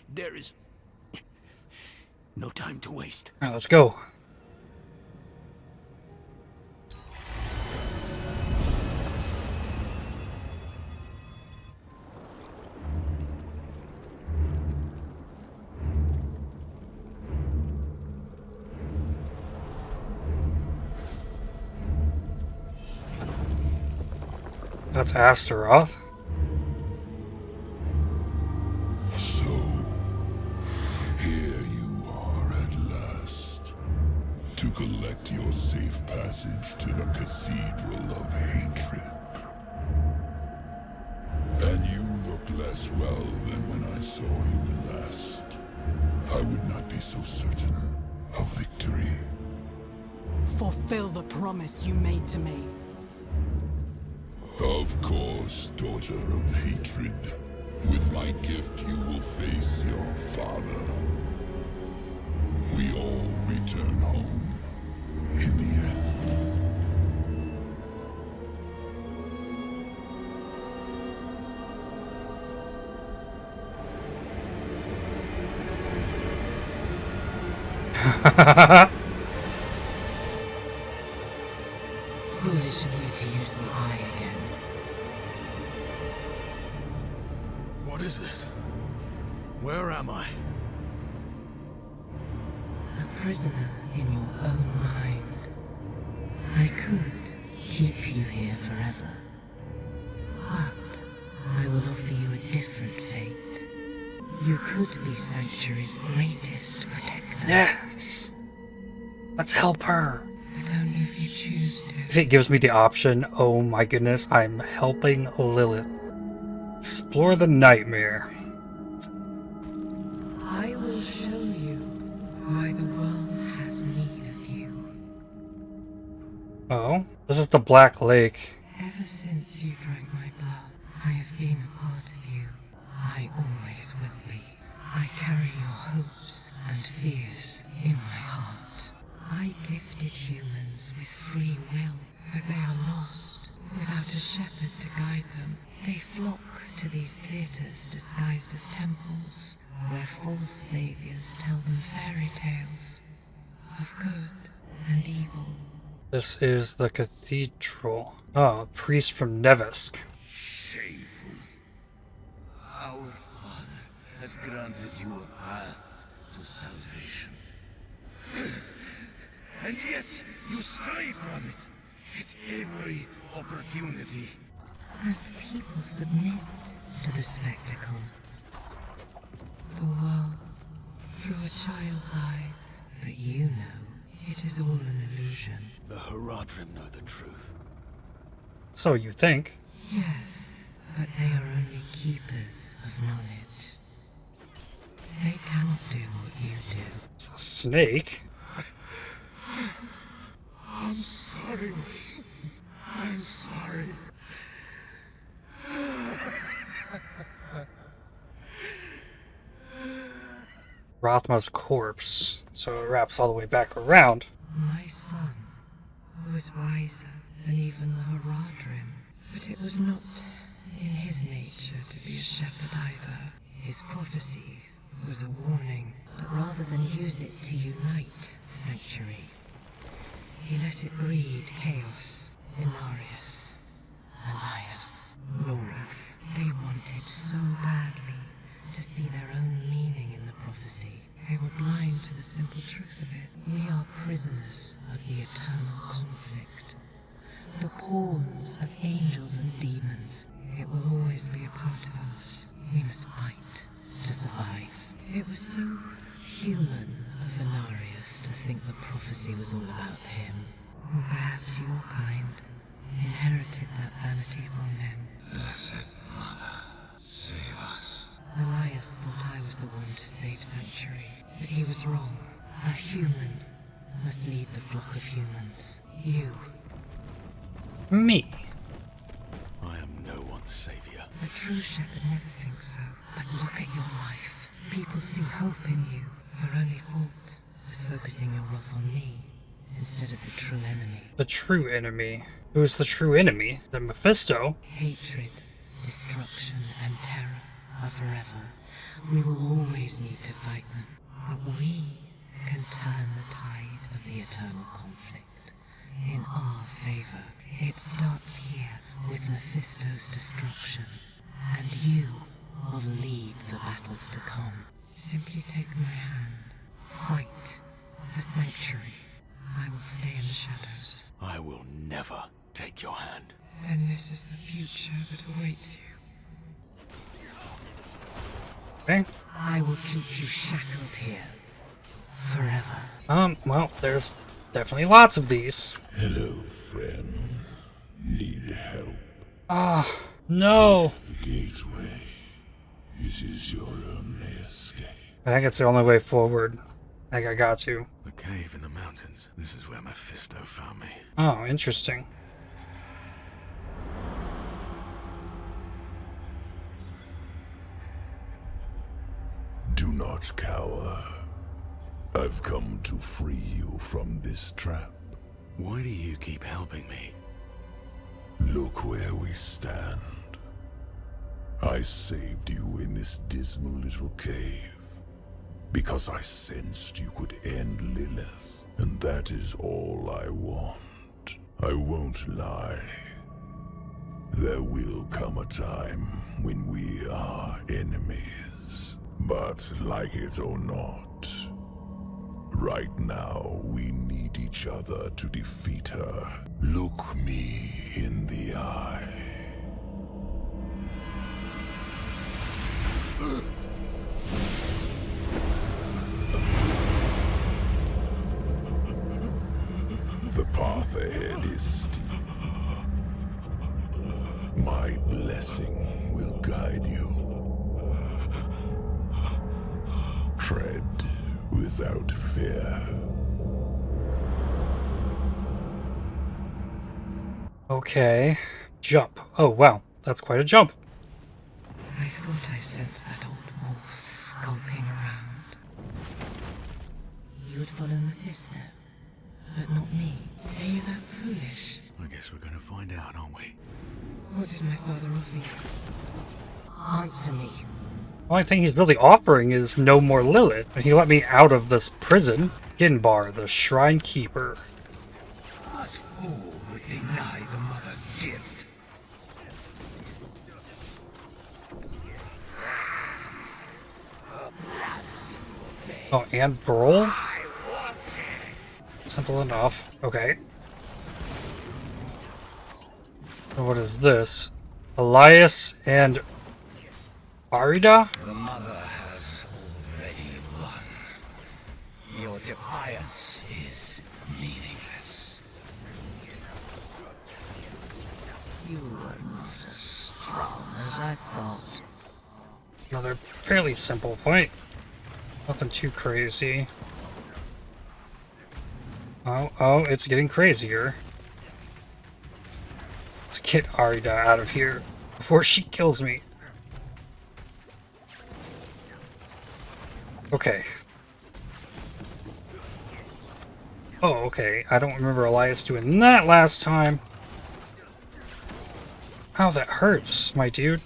There is no time to waste. Alright, let's go. That's Astaroth. So, here you are at last, to collect your safe passage to the Cathedral of Hatred. And you look less well than when I saw you last. I would not be so certain of victory. Fulfill the promise you made to me. Of course, daughter of hatred. With my gift, you will face your father. We all return home in the end. Foolish of you to use the eye again. What is this? Where am I? A prisoner in your own mind. I could keep you here forever. But I will offer you a different fate. You could be Sanctuary's greatest protector. Yes! Let's help her. But only if you choose to. If it gives me the option, oh my goodness, I'm helping Lilith. Explore the nightmare. I will show you why the world has need of you. Oh, this is the Black Lake. Ever since you drank my blood, I have been a part of you. I always will be. I carry your hopes and fears in my heart. I gifted humans with free will, but they are lost. Without a shepherd to guide them, they flock to these theaters disguised as temples, where false saviors tell them fairy tales of good and evil. This is the cathedral. Oh, a priest from Nevesk. Shameful. Our Father has granted you a path to salvation. And yet you stray from it at every opportunity. And people submit to the spectacle. The world through a child's eyes. But you know, it is all an illusion. The Haradrim know the truth. So you think. Yes, but they are only keepers of knowledge. They cannot do what you do. It's a snake. I'm sorry, Miss. I'm sorry. Rothma's corpse. So it wraps all the way back around. My son was wiser than even the Haradrim, but it was not in his nature to be a shepherd either. His prophecy was a warning, but rather than use it to unite Sanctuary, he let it breed chaos. Inarius, Elias, Lorath, they wanted so badly to see their own meaning in the prophecy. They were blind to the simple truth of it. We are prisoners of the eternal conflict. The pawns of angels and demons. It will always be a part of us. We must fight to survive. It was so human of Inarius to think the prophecy was all about him. Or perhaps your kind inherited that vanity from him. Blessed Mother, save us. Elias thought I was the one to save Sanctuary, but he was wrong. A human must lead the flock of humans. You. Me. I am no one's savior. A true shepherd never thinks so. But look at your life. People see hope in you. Your only fault was focusing your wrath on me instead of the true enemy. The true enemy. Who is the true enemy? The Mephisto? Hatred, destruction, and terror are forever. We will always need to fight them. But we can turn the tide of the eternal conflict in our favor. It starts here with Mephisto's destruction, and you will lead the battles to come. Simply take my hand. Fight for Sanctuary. I will stay in the shadows. I will never take your hand. Then this is the future that awaits you. Okay. I will keep you shackled here forever. Well, there's definitely lots of these. Hello, friend. Need help? Ah, no. The gateway. It is your only escape. I think it's the only way forward. I think I got to. The cave in the mountains. This is where Mephisto found me. Oh, interesting. Do not cower. I've come to free you from this trap. Why do you keep helping me? Look where we stand. I saved you in this dismal little cave because I sensed you could end Lilith, and that is all I want. I won't lie. There will come a time when we are enemies. But like it or not, right now we need each other to defeat her. Look me in the eye. The path ahead is steep. My blessing will guide you. Tread without fear. Okay. Jump. Oh, wow. That's quite a jump. I thought I sensed that old wolf skulking around. You would follow Mephisto, but not me. Are you that foolish? I guess we're gonna find out, aren't we? What did my father offer you? Answer me. The only thing he's really offering is no more Lilith, and he let me out of this prison. Ginbar, the Shrine Keeper. What fool would deny the mother's gift? Oh, and Brawl? Simple enough. Okay. So what is this? Elias and Arida? The mother has already won. Your defiance is meaningless. You as I thought. Another fairly simple fight. Nothing too crazy. Oh, it's getting crazier. Let's get Arida out of here before she kills me. Okay. Oh, okay. I don't remember Elias doing that last time. Ow, that hurts, my dude.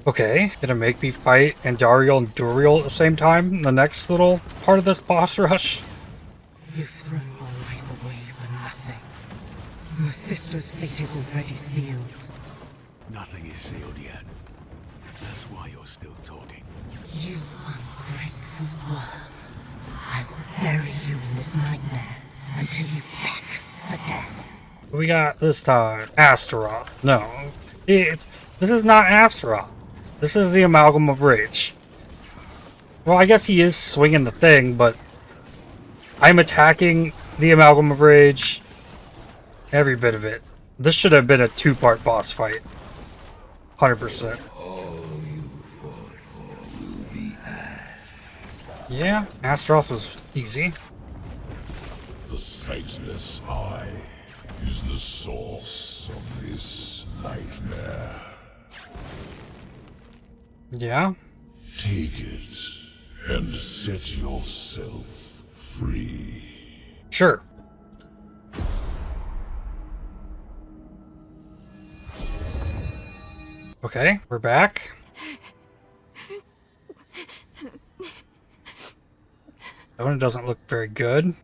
Okay, gonna make me fight Andariel and Duriel at the same time? The next little part of this boss rush? You've thrown your life away for nothing. Mephisto's fate is already sealed. Nothing is sealed yet. That's why you're still talking. You ungrateful worm. I will bury you in this nightmare until you beg for death. We got this time Astaroth. No, this is not Astaroth. This is the Amalgam of Rage. Well, I guess he is swinging the thing, but I'm attacking the Amalgam of Rage. Every bit of it. This should have been a two-part boss fight. 100%. Yeah, Astaroth was easy. The sightless eye is the source of this nightmare. Yeah? Take it and set yourself free. Sure. Okay, we're back. That one doesn't look very good.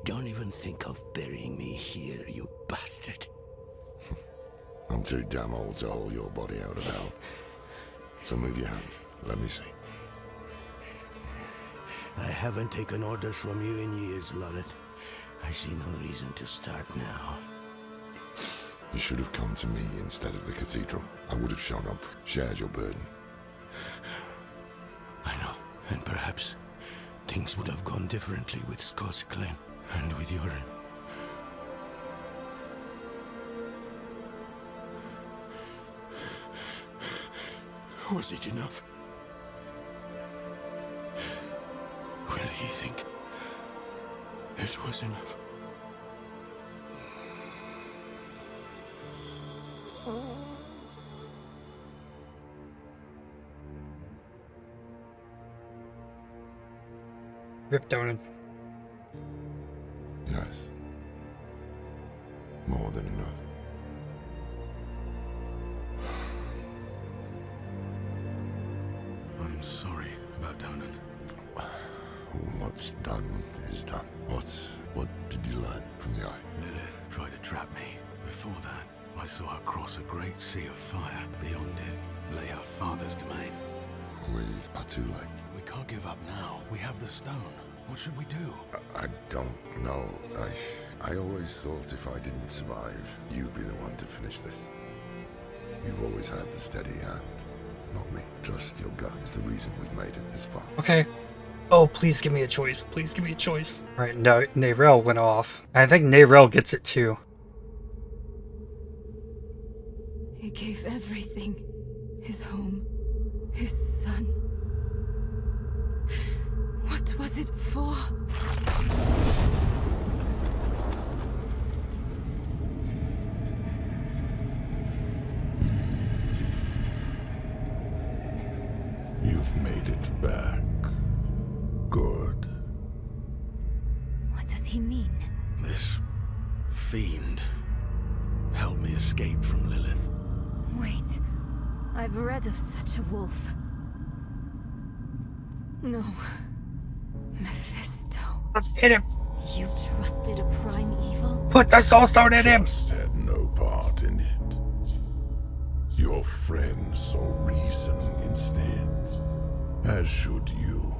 Don't even think of burying me here, you bastard. I'm too damn old to haul your body out of hell. So move your hand. Let me see. I haven't taken orders from you in years, Loreth. I see no reason to start now. You should have come to me instead of the cathedral. I would have shown up, shared your burden. I know, and perhaps things would have gone differently with Scott's clan and with Yoren. Was it enough? Will he think it was enough? Rip Donan. Yes. More than enough. I'm sorry about Donan. What's done is done. What did you learn from the eye? Lilith tried to trap me. Before that, I saw her cross a great sea of fire. Beyond it lay her father's domain. We are too late. We can't give up now. We have the stone. What should we do? I don't know. I always thought if I didn't survive, you'd be the one to finish this. You've always had the steady hand, not me. Trust your gut is the reason we've made it this far. Okay. Oh, please give me a choice. Please give me a choice. Right, no, Nayrel went off. I think Nayrel gets it too. He gave everything. His home. His son. What was it for? You've made it back. Good. What does he mean? This fiend helped me escape from Lilith. Wait. I've read of such a wolf. No. Mephisto. Hit him. You trusted a prime evil? Put the soul stone in him. Trust had no part in it. Your friend saw reason instead, as should you.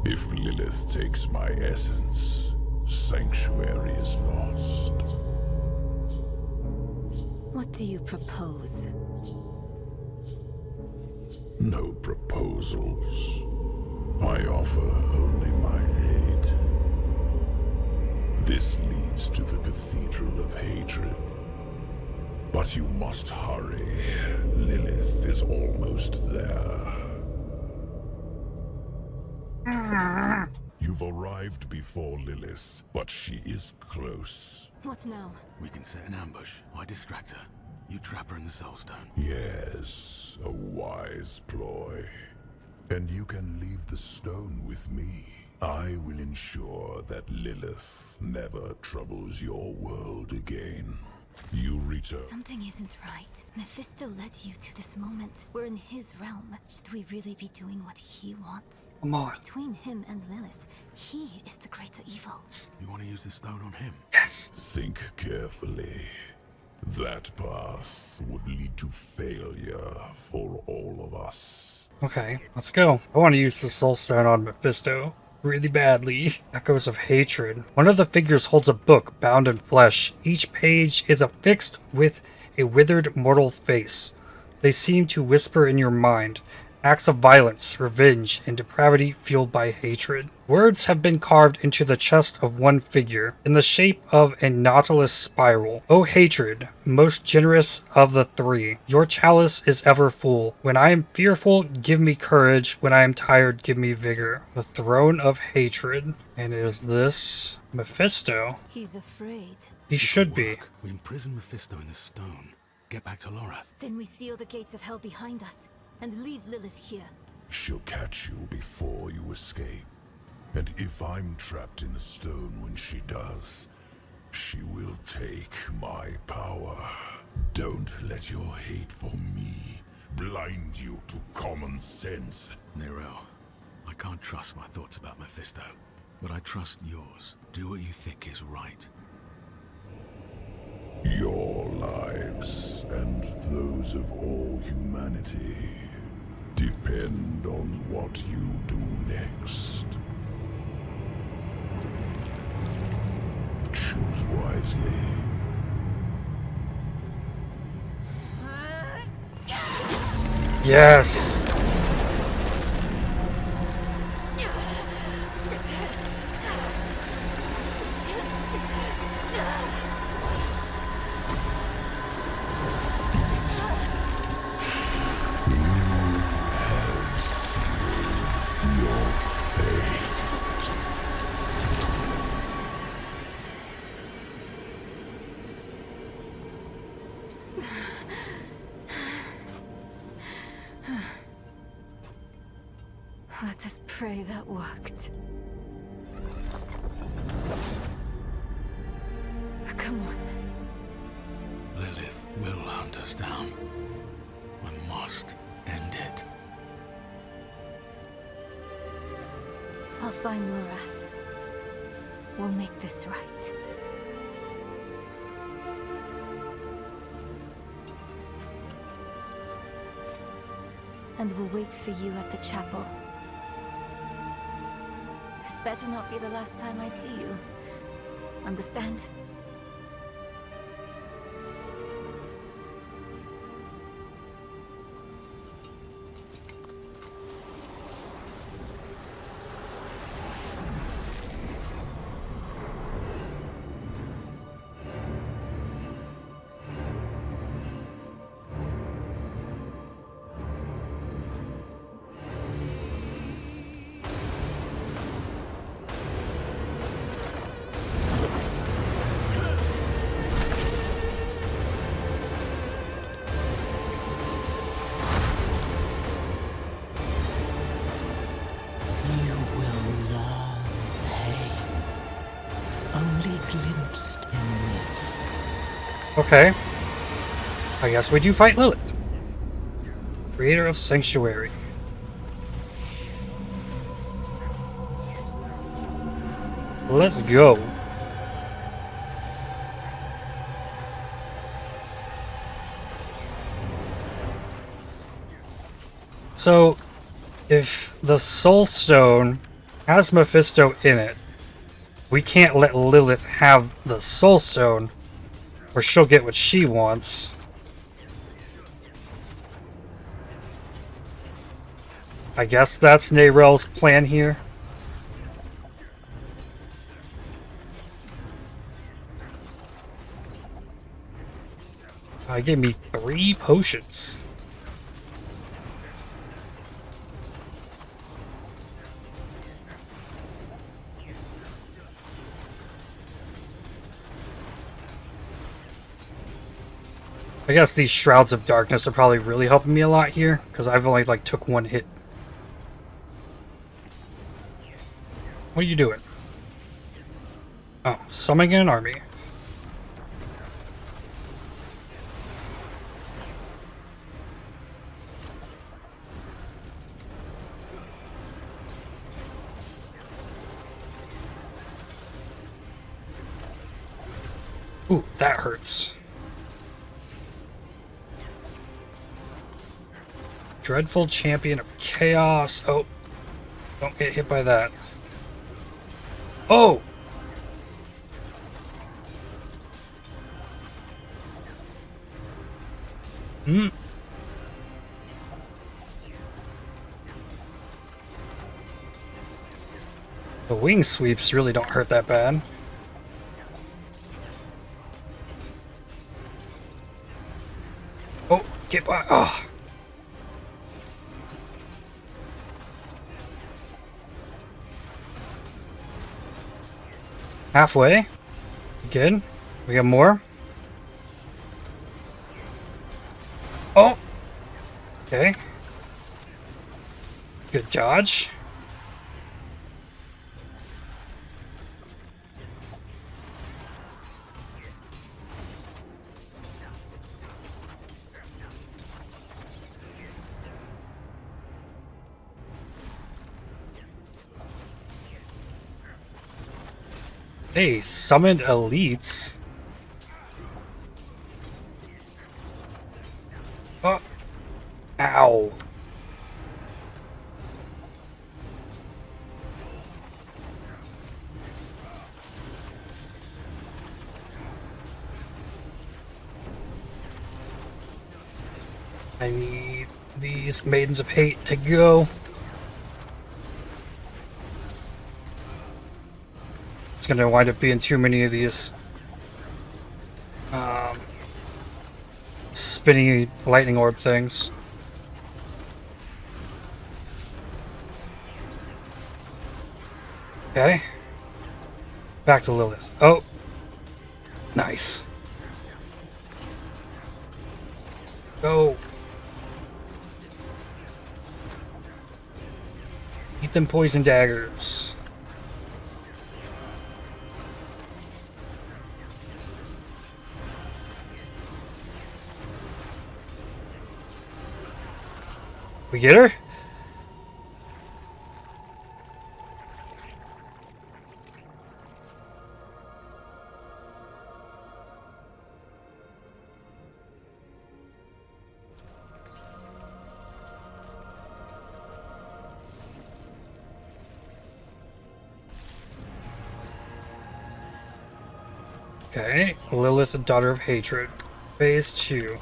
If Lilith takes my essence, Sanctuary is lost. What do you propose? No proposals. I offer only my aid. This leads to the Cathedral of Hatred. But you must hurry. Lilith is almost there. You've arrived before Lilith, but she is close. What now? We can set an ambush. I distract her. You trap her in the Soulstone. Yes, a wise ploy. And you can leave the stone with me. I will ensure that Lilith never troubles your world again. You return. Something isn't right. Mephisto led you to this moment. We're in his realm. Should we really be doing what he wants? Come on. Between him and Lilith, he is the greater evil. You want to use the stone on him? Yes. Think carefully. That path would lead to failure for all of us. Okay, let's go. I want to use the Soul Stone on Mephisto really badly. Echoes of Hatred. One of the figures holds a book bound in flesh. Each page is affixed with a withered mortal face. They seem to whisper in your mind. Acts of violence, revenge, and depravity fueled by hatred. Words have been carved into the chest of one figure, in the shape of a nautilus spiral. O hatred, most generous of the three, your chalice is ever full. When I am fearful, give me courage. When I am tired, give me vigor. The throne of hatred. And is this Mephisto? He's afraid. He should be. We imprison Mephisto in the stone. Get back to Lorath. Then we seal the gates of hell behind us and leave Lilith here. She'll catch you before you escape. And if I'm trapped in the stone when she does, she will take my power. Don't let your hate for me blind you to common sense. Nero, I can't trust my thoughts about Mephisto, but I trust yours. Do what you think is right. Your lives and those of all humanity depend on what you do next. Choose wisely. Yes! Let us pray that worked. Come on. Lilith will hunt us down. I must end it. I'll find Lorath. We'll make this right. And we'll wait for you at the chapel. This better not be the last time I see you. Understand? Glimpsed in this. Okay. I guess we do fight Lilith. Creator of Sanctuary. Let's go. So, if the Soul Stone has Mephisto in it, we can't let Lilith have the Soul Stone, or she'll get what she wants. I guess that's Nerel's plan here. Gave me 3 potions. I guess these Shrouds of Darkness are probably really helping me a lot here, because I've only like took 1 hit. What are you doing? Oh, summoning an army. Ooh, that hurts. Dreadful Champion of Chaos. Oh, don't get hit by that. Oh! Hmm. The wing sweeps really don't hurt that bad. Oh, get by. Oh. Halfway. Good. We got more. Oh. Okay. Good dodge. Hey, summoned elites. Oh. Ow. I need these Maidens of Hate to go. It's gonna wind up being too many of these spinny lightning orb things. Okay. Back to Lilith. Oh. Nice. Go. Eat them poison daggers. We get her? Okay, Lilith, the Daughter of Hatred. Phase 2.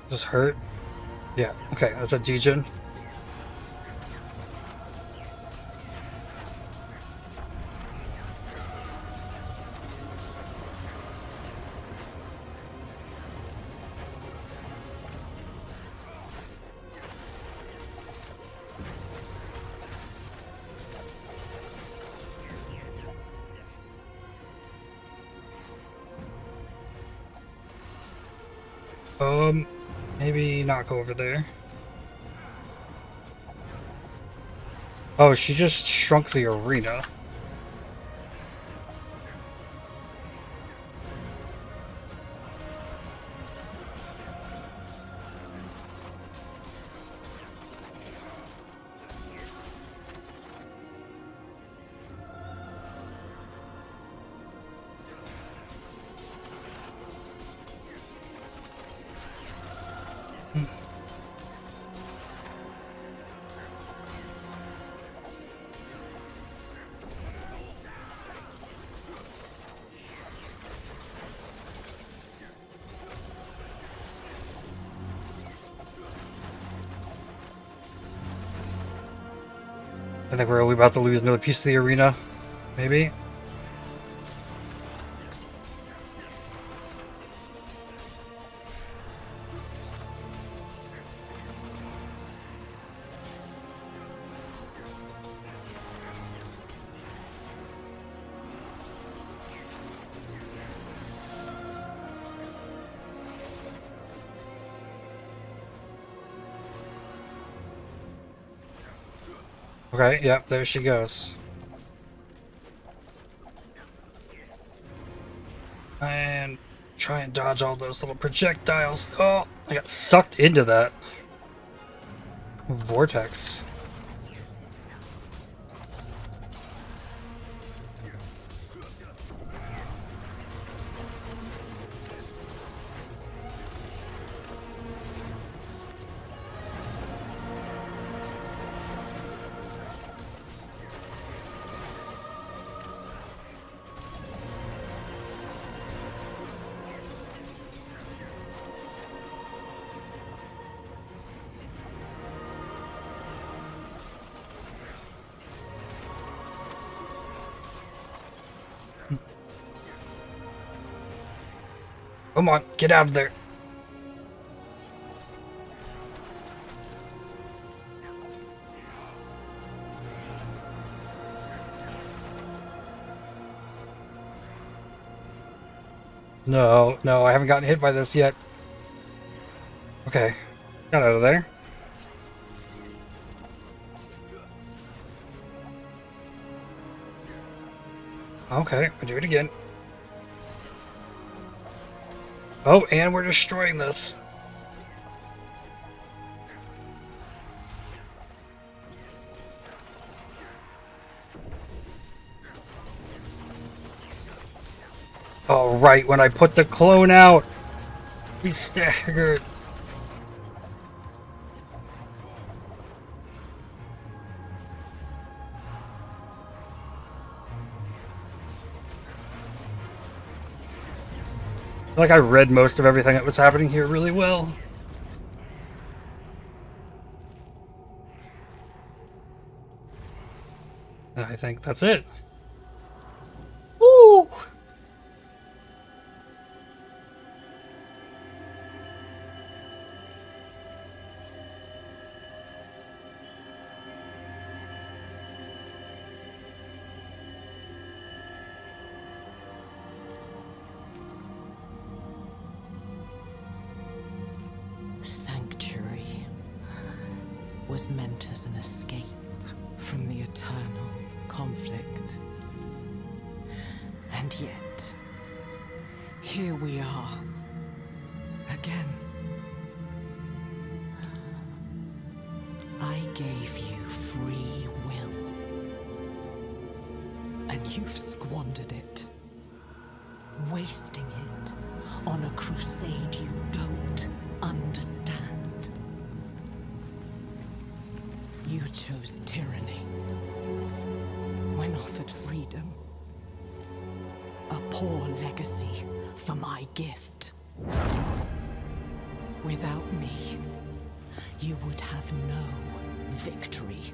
Just hurt? Yeah, okay, that's a degen. Maybe not go over there. Oh, she just shrunk the arena. I think we're only about to lose another piece of the arena. Maybe? Okay, yep, there she goes. And try and dodge all those little projectiles. Oh, I got sucked into that vortex. Come on, get out of there. No, no, I haven't gotten hit by this yet. Okay, got out of there. Okay, I'll do it again. Oh, and we're destroying this. Oh, right, when I put the clone out, we staggered. Like I read most of everything that was happening here really well. I think that's it. Woo! Sanctuary was meant as an escape from the eternal conflict. And yet, here we are, again. I gave you free will, and you've squandered it, wasting it on a crusade you don't understand. You chose tyranny when offered freedom. A poor legacy for my gift. Without me, you would have no victory.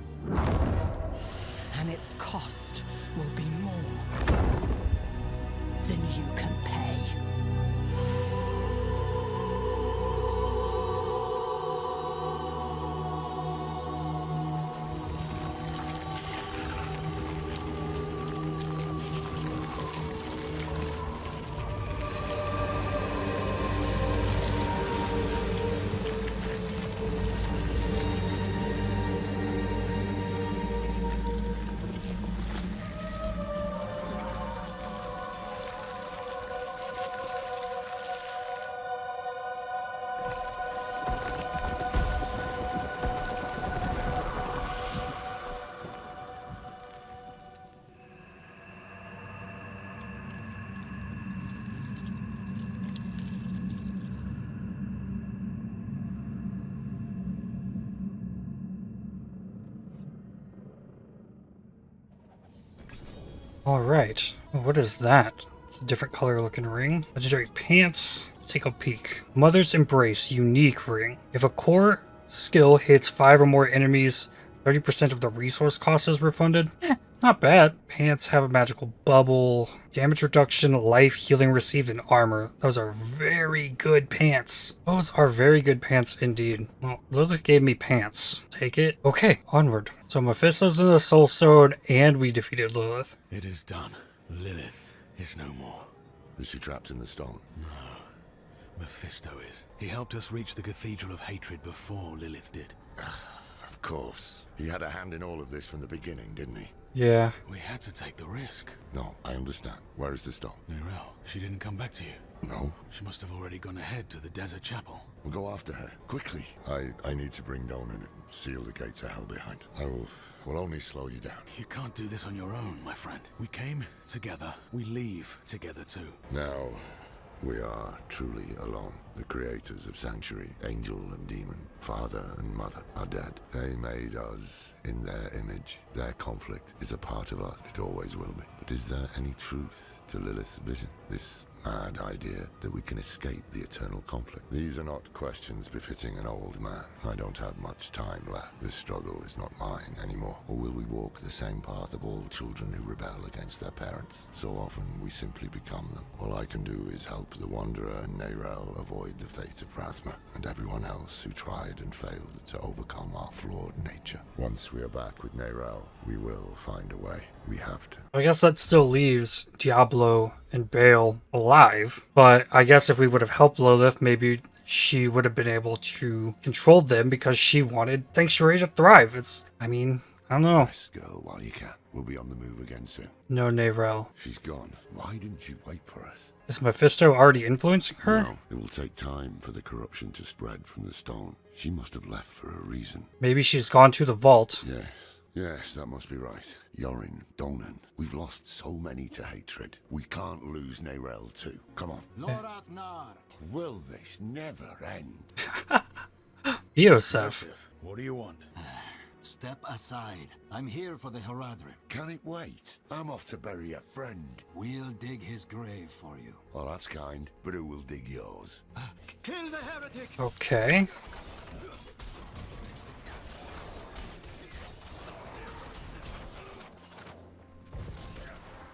And its cost will be more than you can pay. Alright, what is that? It's a different color looking ring. Legendary pants. Let's take a peek. Mother's Embrace, unique ring. If a core skill hits 5 or more enemies, 30% of the resource cost is refunded. Not bad. Pants have a magical bubble. Damage reduction, life, healing received, and armor. Those are very good pants. Those are very good pants indeed. Well, Lilith gave me pants. Take it. Okay, onward. So Mephisto's in the Soul Stone, and we defeated Lilith. It is done. Lilith is no more. Is she trapped in the stone? No. Mephisto is. He helped us reach the Cathedral of Hatred before Lilith did. Of course. He had a hand in all of this from the beginning, didn't he? Yeah. We had to take the risk. No, I understand. Where is the stone? Nirel, she didn't come back to you. No. She must have already gone ahead to the desert chapel. We'll go after her. Quickly. I need to bring Donan and seal the gates of hell behind. I will only slow you down. You can't do this on your own, my friend. We came together. We leave together too. Now, we are truly alone. The creators of Sanctuary, Angel and Demon, Father and Mother, are dead. They made us in their image. Their conflict is a part of us. It always will be. But is there any truth to Lilith's vision? This mad idea that we can escape the eternal conflict. These are not questions befitting an old man. I don't have much time left. This struggle is not mine anymore. Or will we walk the same path of all children who rebel against their parents? So often we simply become them. All I can do is help the Wanderer and Neyrel avoid the fate of Rathma and everyone else who tried and failed to overcome our flawed nature. Once we are back with Neyrel, we will find a way. We have to. I guess that still leaves Diablo and Bale alive, but I guess if we would have helped Lilith, maybe she would have been able to control them because she wanted Sanctuary to thrive. I don't know. Rest, girl, while you can. We'll be on the move again soon. No, Neyrel. She's gone. Why didn't you wait for us? Is Mephisto already influencing her? No, it will take time for the corruption to spread from the stone. She must have left for a reason. Maybe she's gone to the vault. Yes, that must be right. Yorin, Donan, we've lost so many to hatred. We can't lose Neyrel too. Come on. Lorathnar. Will this never end? Eoseph. What do you want? Step aside. I'm here for the Haradrim. Can it wait? I'm off to bury a friend. We'll dig his grave for you. Well, that's kind, but who will dig yours? Kill the heretic! Okay.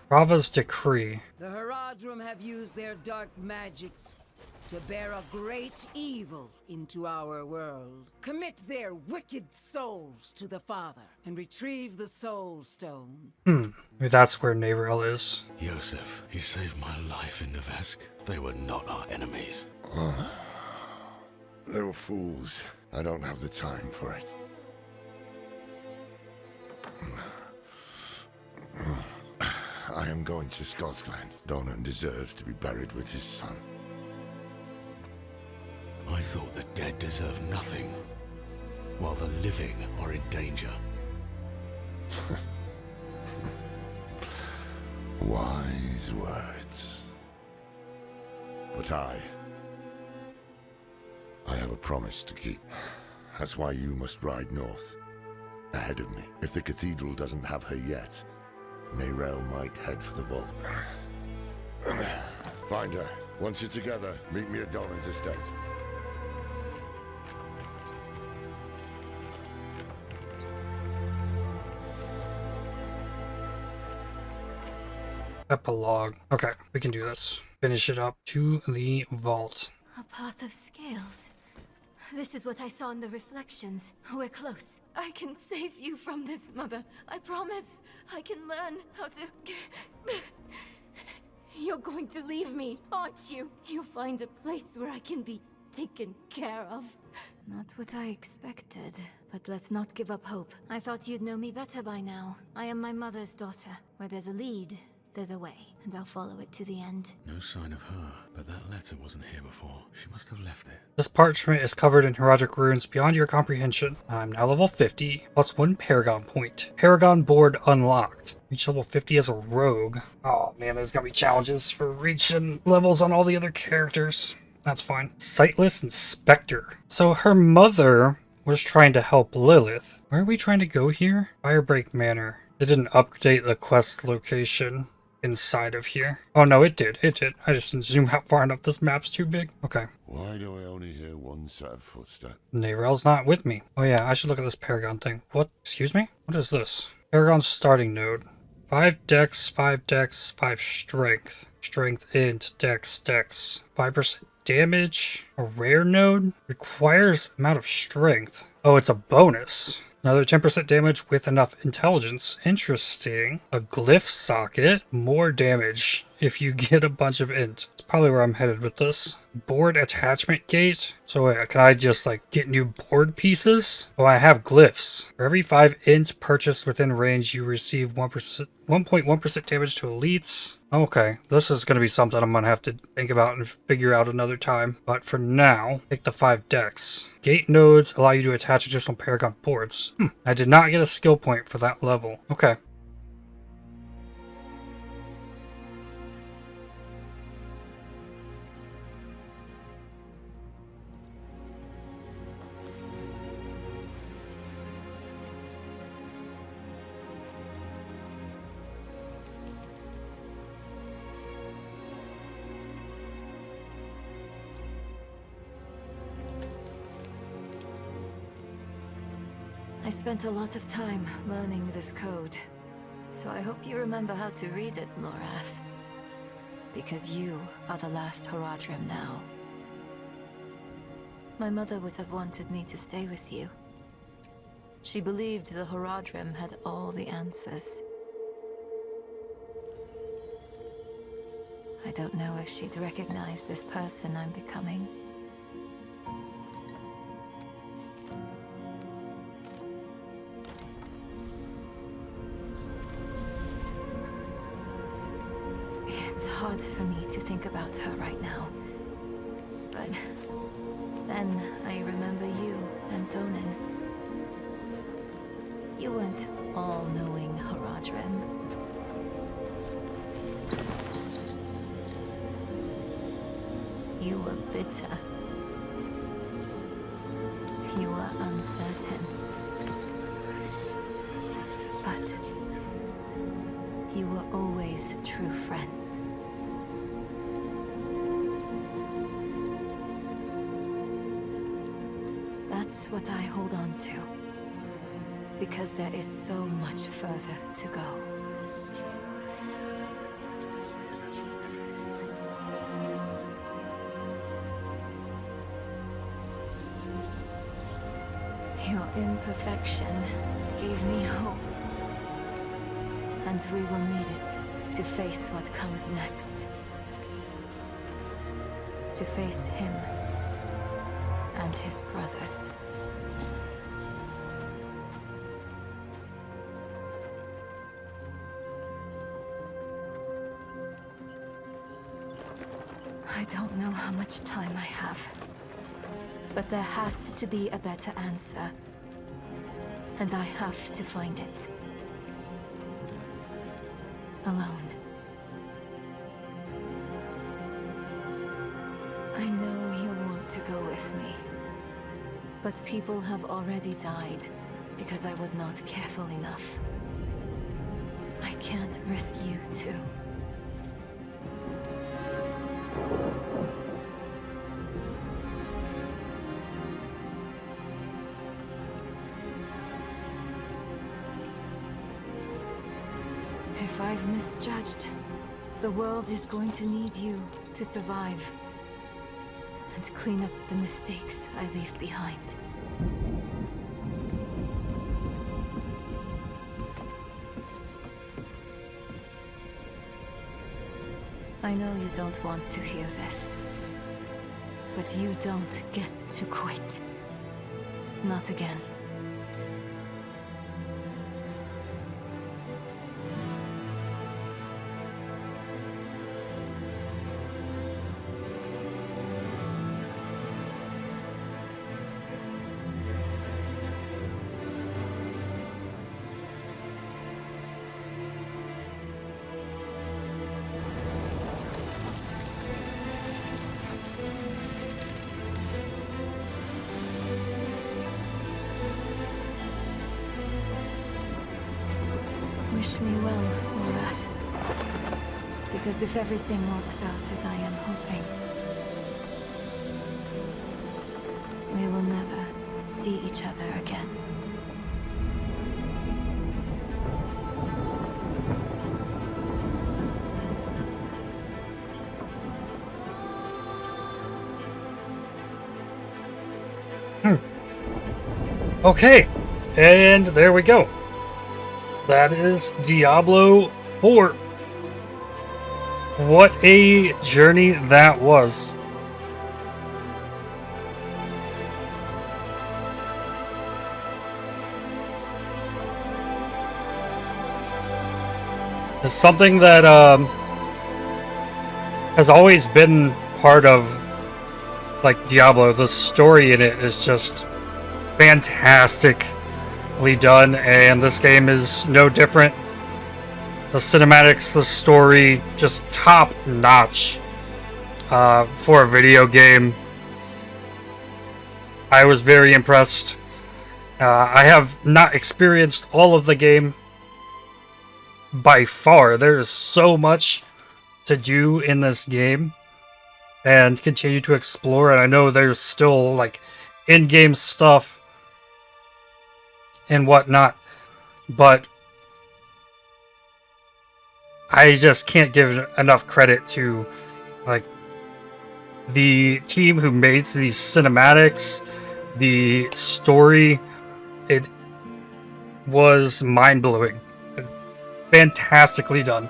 Rava's decree. The Haradrim have used their dark magics to bear a great evil into our world. Commit their wicked souls to the Father and retrieve the Soul Stone. Maybe that's where Neyrel is. Yosef, he saved my life in Nevesk. They were not our enemies. They were fools. I don't have the time for it. I am going to Scotsland. Donan deserves to be buried with his son. I thought the dead deserve nothing, while the living are in danger. Wise words. But I have a promise to keep. That's why you must ride north, ahead of me. If the cathedral doesn't have her yet, Neyrel might head for the vault. Find her. Once you're together, meet me at Donan's estate. Epilogue. Okay, we can do this. Finish it up to the vault. A path of scales. This is what I saw in the reflections. We're close. I can save you from this, Mother. I promise. I can learn how to... You're going to leave me, aren't you? You'll find a place where I can be taken care of. Not what I expected, but let's not give up hope. I thought you'd know me better by now. I am my mother's daughter. Where there's a lead, there's a way, and I'll follow it to the end. No sign of her, but that letter wasn't here before. She must have left it. This parchment is covered in heraldic runes beyond your comprehension. I'm now level 50, plus 1 Paragon point. Paragon board unlocked. Reach level 50 as a rogue. Oh man, there's gonna be challenges for reaching levels on all the other characters. That's fine. Sightless Inspector. So her mother was trying to help Lilith. Where are we trying to go here? Firebreak Manor. They didn't update the quest location. inside of here. Oh no, it did. It did. I just didn't zoom out far enough. This map's too big. Okay. Why do I only hear one set of footsteps? Nayrel's not with me. Oh yeah, I should look at this Paragon thing. What? Excuse me? What is this? Paragon starting node. 5 dex, 5 dex, 5 strength. Strength int, dex, dex. 5% damage. A rare node? Requires amount of strength. Oh, it's a bonus. Another 10% damage with enough intelligence. Interesting. A glyph socket. More damage if you get a bunch of int. It's probably where I'm headed with this. Board attachment gate. So wait, can I just like get new board pieces? Oh, I have glyphs. For every 5 int purchased within range, you receive 1.1% damage to elites. Okay, this is going to be something I'm going to have to think about and figure out another time. But for now, take the 5 decks. Gate nodes allow you to attach additional Paragon boards. I did not get a skill point for that level. Okay. I spent a lot of time learning this code, so I hope you remember how to read it, Lorath. Because you are the last Horadrim now. My mother would have wanted me to stay with you. She believed the Horadrim had all the answers. I don't know if she'd recognize this person I'm becoming. It's hard for me to think about her right now. But then I remember you and Donan. You weren't all-knowing Horadrim. You were bitter. You were uncertain. But you were always true friends. That's what I hold on to. Because there is so much further to go. Your imperfection gave me hope. And we will need it to face what comes next. To face him and his brothers. I don't know how much time I have. But there has to be a better answer. And I have to find it. Alone. I know you'll want to go with me. But people have already died because I was not careful enough. I can't risk you too. If I've misjudged, the world is going to need you to survive and clean up the mistakes I leave behind. I know you don't want to hear this, but you don't get to quit. Not again. Wish me well, Lorath. Because if everything works out as I am hoping, we will never see each other again. Okay, and there we go. That is Diablo 4. What a journey that was. It's something that has always been part of like Diablo. The story in it is just fantastically done, and this game is no different. The cinematics, the story, just top notch for a video game. I was very impressed. I have not experienced all of the game by far. There is so much to do in this game and continue to explore, and I know there's still like in-game stuff and whatnot, but I just can't give enough credit to like the team who made these cinematics, the story. It was mind-blowing, fantastically done.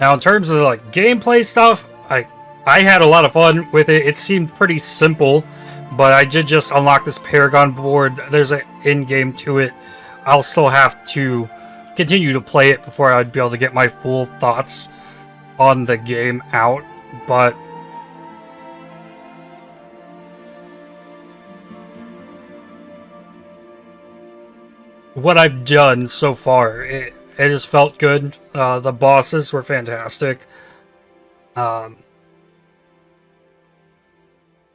Now, in terms of like gameplay stuff, I had a lot of fun with it. It seemed pretty simple, but I did just unlock this Paragon board. There's an in-game to it. I'll still have to continue to play it before I'd be able to get my full thoughts on the game out, but what I've done so far, it has felt good. The bosses were fantastic.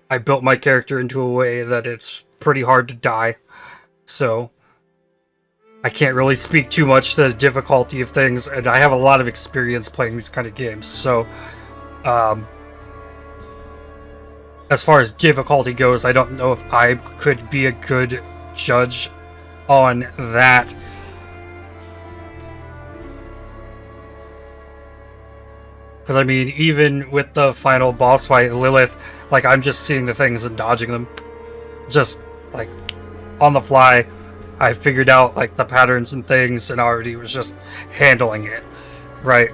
I built my character into a way that it's pretty hard to die, so I can't really speak too much to the difficulty of things, and I have a lot of experience playing these kind of games, so as far as difficulty goes, I don't know if I could be a good judge on that. Because, I mean, even with the final boss fight, Lilith, like, I'm just seeing the things and dodging them. Just, like, on the fly. I figured out, like, the patterns and things and already was just handling it. Right?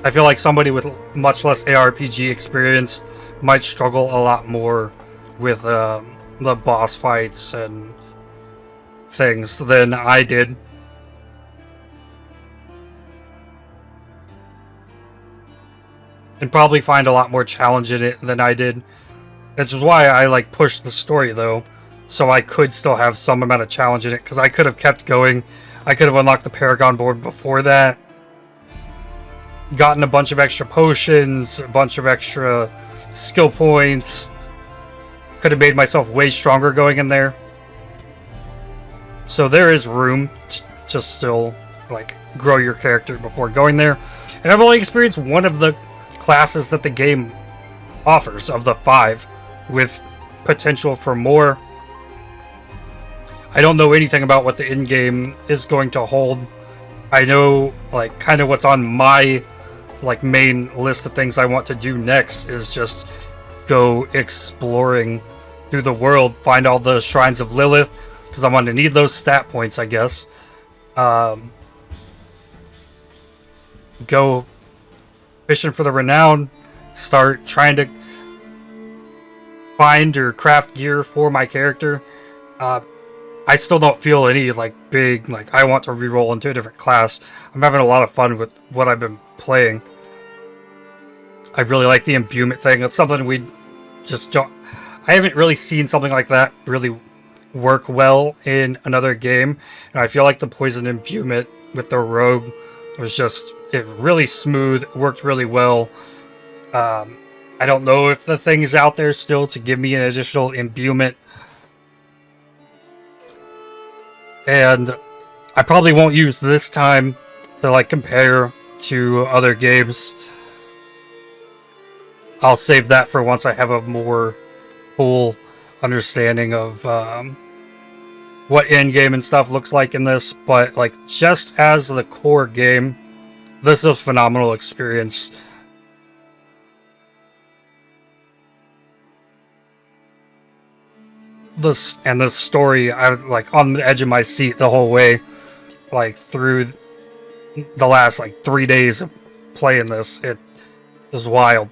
I feel like somebody with much less ARPG experience might struggle a lot more with the boss fights and things than I did. And probably find a lot more challenge in it than I did. This is why I like pushed the story though, so I could still have some amount of challenge in it, because I could have kept going. I could have unlocked the Paragon board before that, gotten a bunch of extra potions, a bunch of extra skill points, could have made myself way stronger going in there. So there is room to still like grow your character before going there. And I've only experienced one of the classes that the game offers of the 5, with potential for more. I don't know anything about what the in-game is going to hold. I know like kind of what's on my like main list of things I want to do next is just go exploring through the world, find all the shrines of Lilith, because I'm going to need those stat points, I guess. Go fishing for the renown, start trying to find or craft gear for my character. I still don't feel any like big like I want to reroll into a different class. I'm having a lot of fun with what I've been playing. I really like the imbuement thing. That's something we just don't. I haven't really seen something like that really work well in another game, and I feel like the poison imbuement with the rogue was just really smooth, worked really well. I I don't know if the thing's out there still to give me an additional imbuement. And I probably won't use this time to like compare to other games. I'll save that for once I have a more full understanding of what endgame and stuff looks like in this. But like just as the core game, this is a phenomenal experience. This story, I was like on the edge of my seat the whole way, like through the last like 3 days of playing this. It was wild.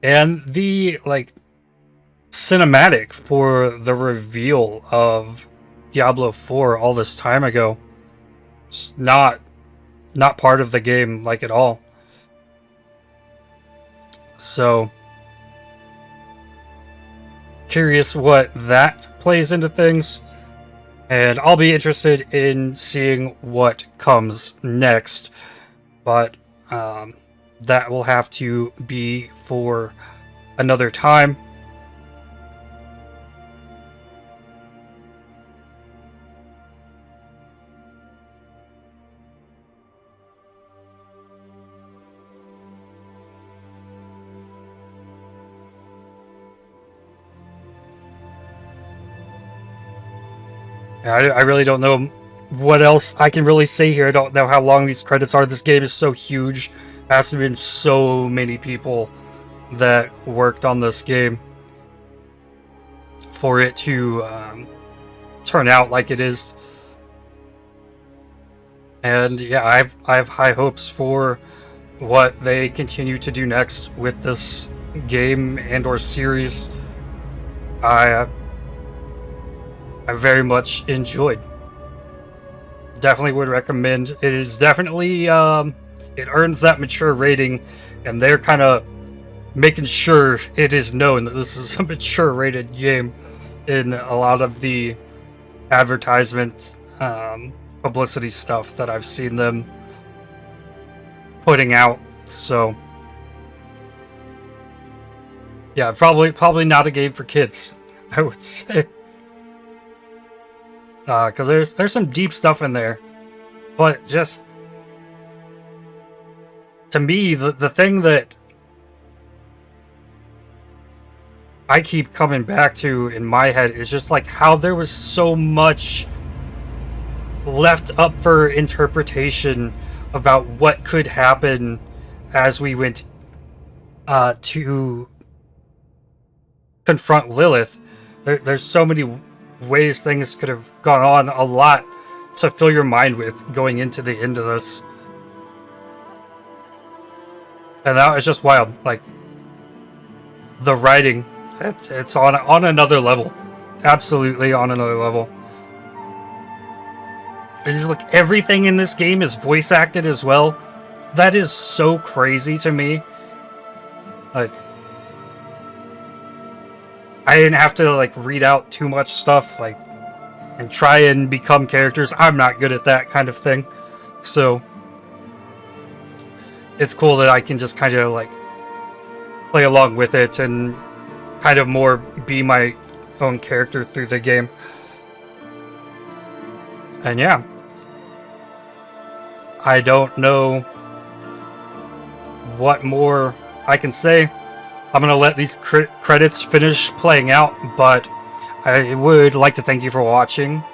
And the like cinematic for the reveal of Diablo 4 all this time ago, it's not part of the game like at all. So curious what that plays into things, and I'll be interested in seeing what comes next, but that will have to be for another time. I really don't know what else I can really say here. I don't know how long these credits are. This game is so huge. There has to have been so many people that worked on this game for it to turn out like it is. And yeah, I have high hopes for what they continue to do next with this game and or series. I very much enjoyed. Definitely would recommend. It is definitely it earns that mature rating, and they're kind of making sure it is known that this is a mature rated game in a lot of the advertisements, publicity stuff that I've seen them putting out. So yeah, probably not a game for kids, I would say. Because there's some deep stuff in there, but just to me, the thing that I keep coming back to in my head is just like how there was so much left up for interpretation about what could happen as we went to confront Lilith. There's so many ways things could have gone on, a lot to fill your mind with going into the end of this. And that was just wild. Like, the writing, it's on another level. Absolutely on another level. It's just like everything in this game is voice acted as well. That is so crazy to me. Like, I didn't have to like read out too much stuff like and try and become characters. I'm not good at that kind of thing. So it's cool that I can just kind of like play along with it and kind of more be my own character through the game. And yeah, I don't know what more I can say. I'm going to let these credits finish playing out, but I would like to thank you for watching.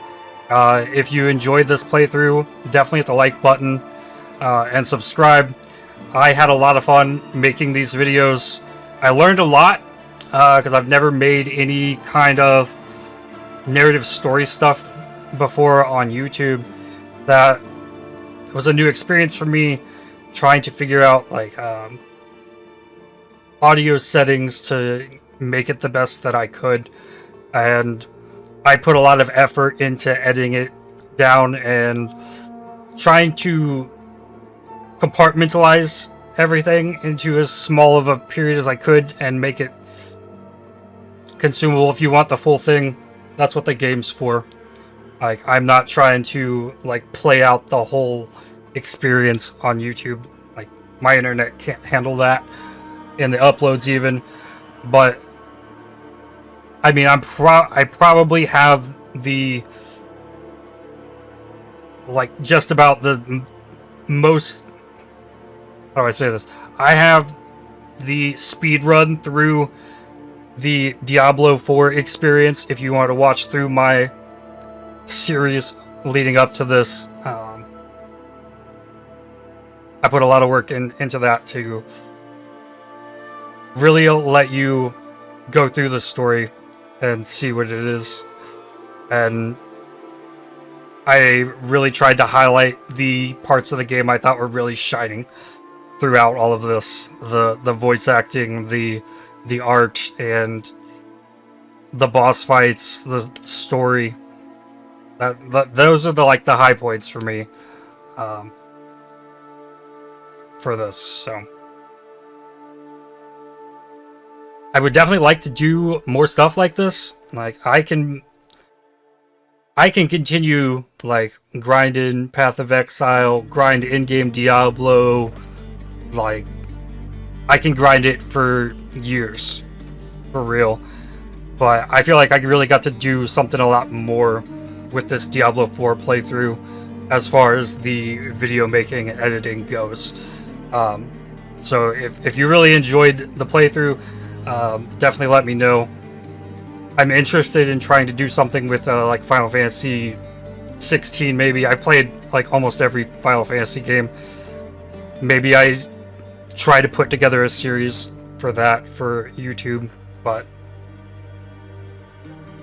If you enjoyed this playthrough, definitely hit the like button and subscribe. I had a lot of fun making these videos. I learned a lot because I've never made any kind of narrative story stuff before on YouTube. That was a new experience for me, trying to figure out like audio settings to make it the best that I could, and I put a lot of effort into editing it down and trying to compartmentalize everything into as small of a period as I could and make it consumable. If you want the full thing, that's what the game's for. Like, I'm not trying to, like, play out the whole experience on YouTube. Like, my internet can't handle that, and the uploads even. But I mean, I probably have the, like, just about the most, how do I say this? I have the speed run through the Diablo 4 experience. If you want to watch through my series leading up to this, I put a lot of work into that to really let you go through the story and see what it is. And I really tried to highlight the parts of the game I thought were really shining throughout all of this. The voice acting, the art, and the boss fights, the story. Those are the, like, the high points for me, for this. So I would definitely like to do more stuff like this. Like, I can continue, like, grinding Path of Exile, grind in-game Diablo. Like, I can grind it for years, for real. But I feel like I really got to do something a lot more with this Diablo 4 playthrough as far as the video making and editing goes. So if you really enjoyed the playthrough, definitely let me know. I'm interested in trying to do something with like Final Fantasy 16 maybe. I played like almost every Final Fantasy game. Maybe I try to put together a series for that for YouTube, but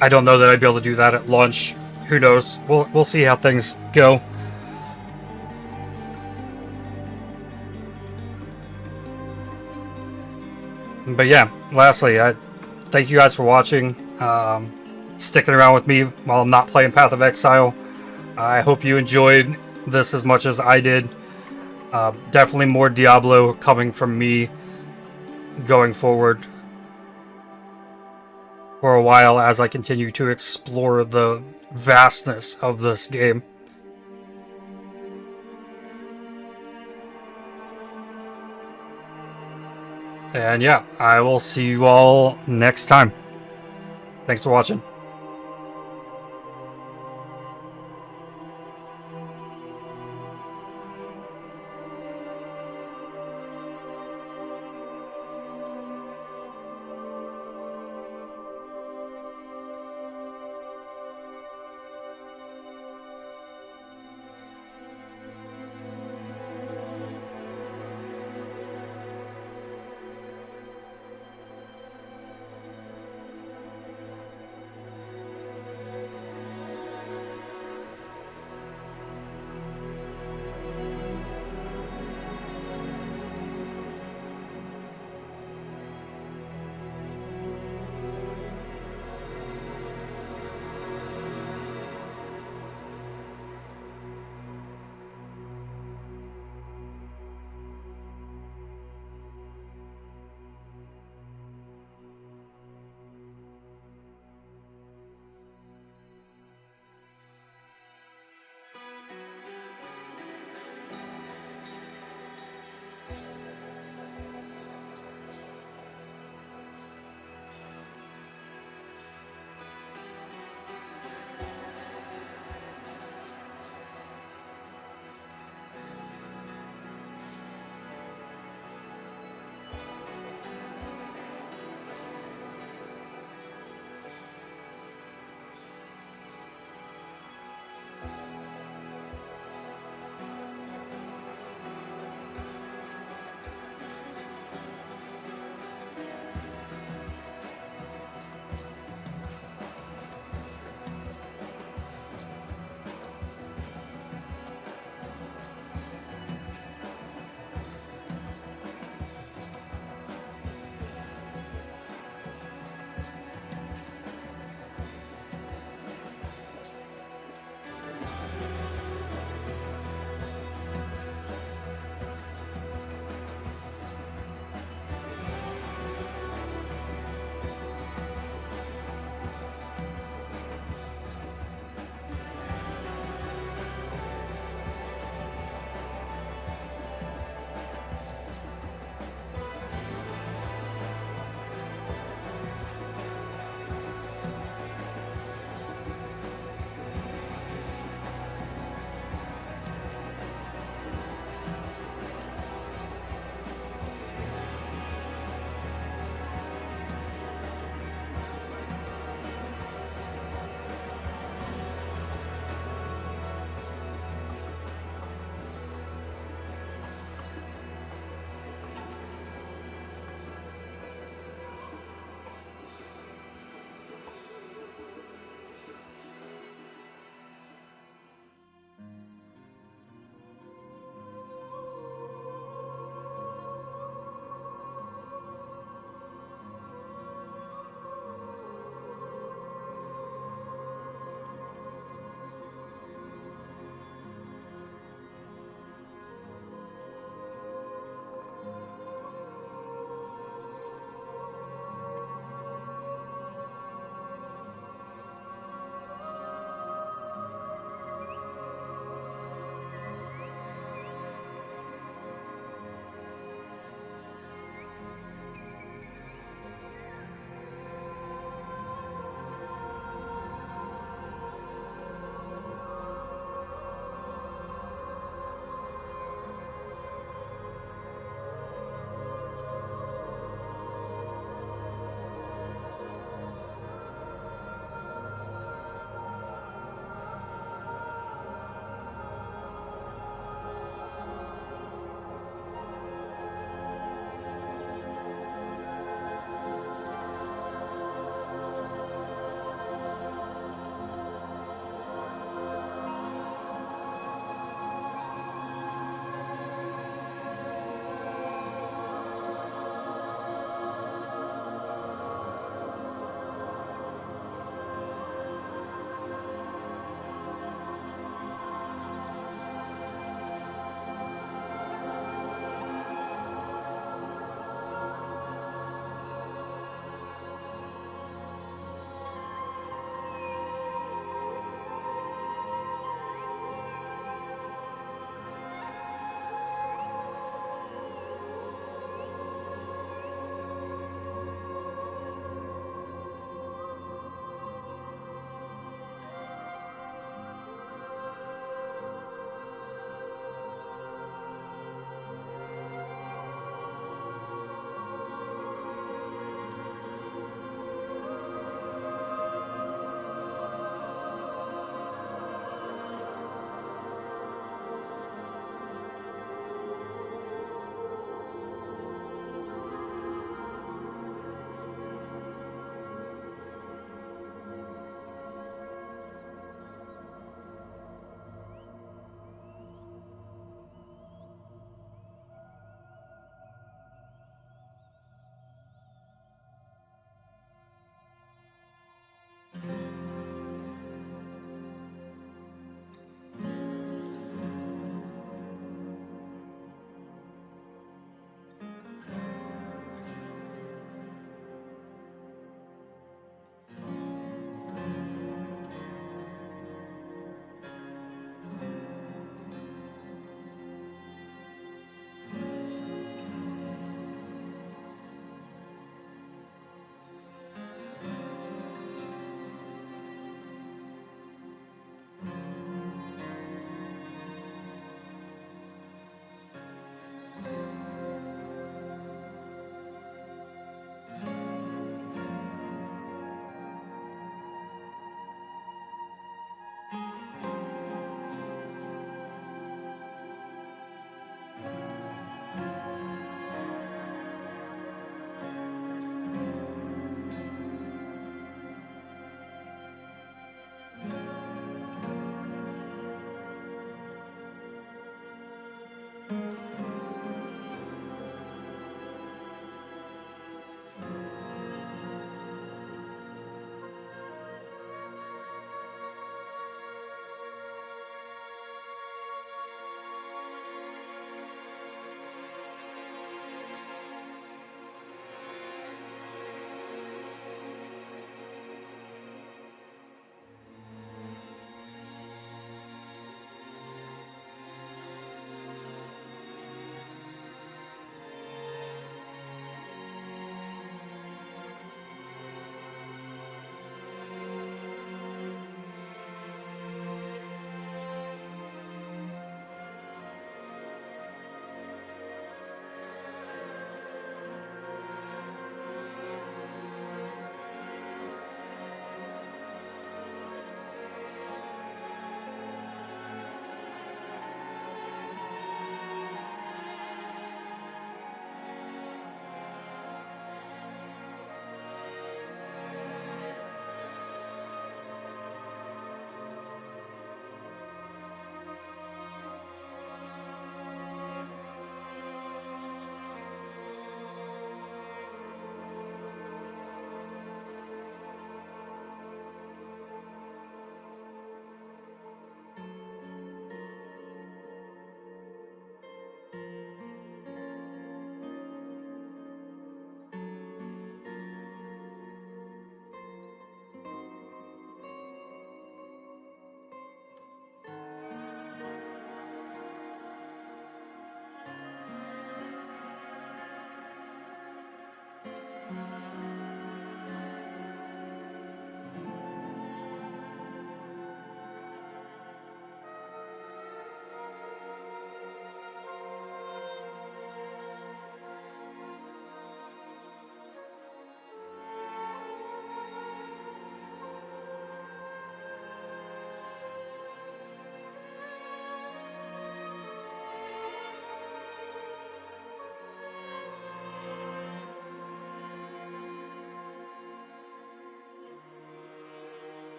I don't know that I'd be able to do that at launch. Who knows? We'll see how things go. But yeah, lastly, I thank you guys for watching, sticking around with me while I'm not playing Path of Exile. I hope you enjoyed this as much as I did. Definitely more Diablo coming from me going forward for a while as I continue to explore the vastness of this game. And yeah, I will see you all next time. Thanks for watching.